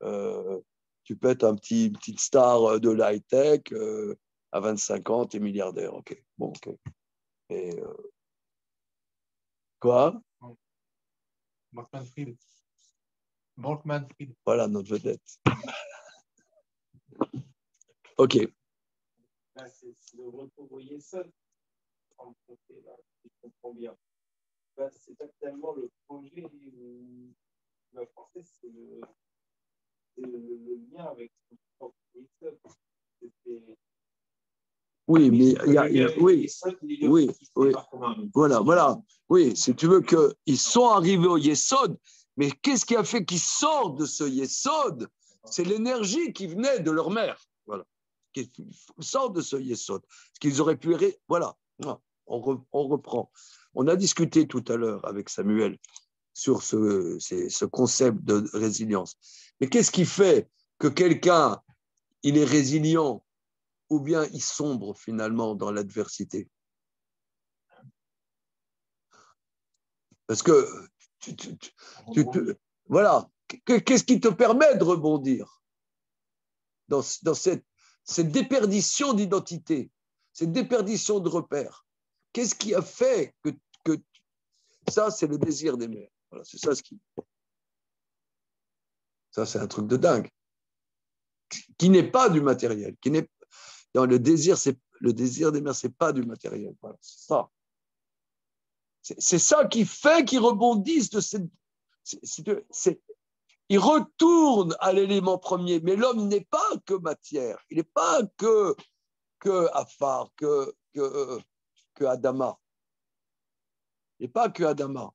Speaker 2: Tu peux être une petite star de l'high-tech, à 25 ans, tu es milliardaire. Ok, bon, ok. Et, quoi?
Speaker 3: Bankman-Fried.
Speaker 2: Voilà notre vedette. Ok.
Speaker 1: Là, c'est le retour au Yesod. Si je comprends bien. Là, c'est pas tellement le projet la française, c'est le lien avec le Yesod.
Speaker 2: Oui, mais oui. Voilà. Oui, si tu veux qu'ils sont arrivés au Yesod, mais qu'est-ce qui a fait qu'ils sortent de ce Yesod? C'est l'énergie qui venait de leur mère. Voilà. Qu'ils sortent de ce Yesod. Ce qu'ils auraient pu... Voilà. On reprend. On a discuté tout à l'heure avec Samuel sur ce concept de résilience. Mais qu'est-ce qui fait que quelqu'un, il est résilient ou bien il sombre finalement dans l'adversité? Parce que voilà, qu'est-ce qui te permet de rebondir dans cette déperdition d'identité, cette déperdition de repères? Qu'est-ce qui a fait que ça, c'est le désir des mères. Voilà, c'est ça ça, c'est un truc de dingue, qui n'est pas du matériel, qui n'est dans le désir des mères, c'est pas du matériel. Voilà, c'est ça. C'est ça qui fait qu'ils rebondissent de cette. il retourne à l'élément premier. Mais l'homme n'est pas que matière, il n'est pas que Afar, que Adama. Il n'est pas que Adama.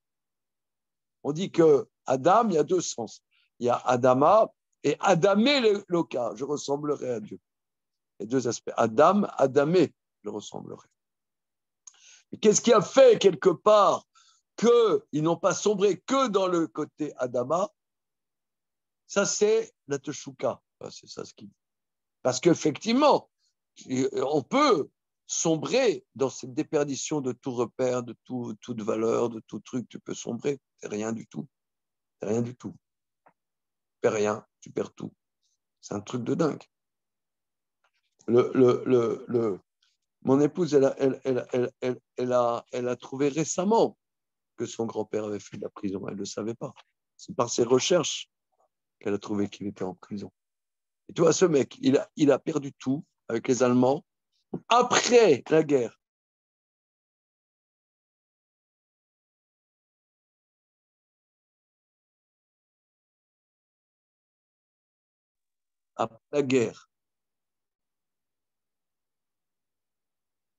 Speaker 2: On dit que Adam, il y a deux sens. Il y a Adama et Adamé Loka, je ressemblerai à Dieu. Les deux aspects. Adam, Adamé, je ressemblerai. Mais qu'est-ce qui a fait quelque part qu'ils n'ont pas sombré que dans le côté Adama? Ça, c'est la Teshuka. C'est ça ce qu'il dit. Parce qu'effectivement, on peut sombrer dans cette déperdition de tout repère, de toute valeur, de tout truc. Tu peux sombrer. C'est rien du tout. C'est rien du tout. Tu perds rien, tu perds tout. C'est un truc de dingue. Mon épouse, elle a trouvé récemment que son grand-père avait fait de la prison. Elle ne le savait pas. C'est par ses recherches qu'elle a trouvé qu'il était en prison. Et tu vois, ce mec, il a perdu tout avec les Allemands après la guerre. Après la guerre.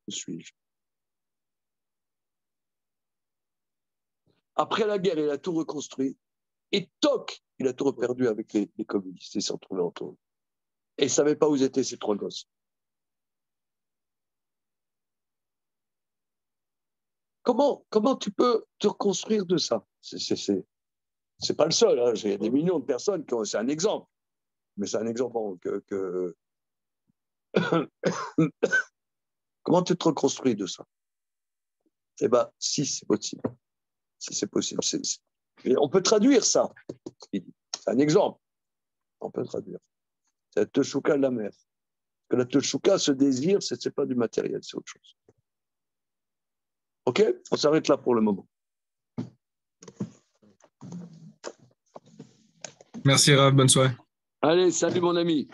Speaker 2: Je suis. Après la guerre, il a tout reconstruit. Et toc, il a tout reperdu avec les communistes. Ils s'en trouvaient entre eux. Et il ne savait pas où étaient ces trois gosses. Comment tu peux te reconstruire de ça? C'est pas le seul. Hein. Il y a des millions de personnes qui ont. C'est un exemple. Mais c'est un exemple que... Comment tu te reconstruis de ça? Eh bien, si c'est possible. Si c'est possible. On peut traduire ça. C'est un exemple. On peut traduire. C'est la teshuka de la mer. Que la teshuka, ce désir, ce n'est pas du matériel, c'est autre chose. OK? On s'arrête là pour le moment.
Speaker 4: Merci Rav, bonne soirée.
Speaker 2: Allez, salut mon ami.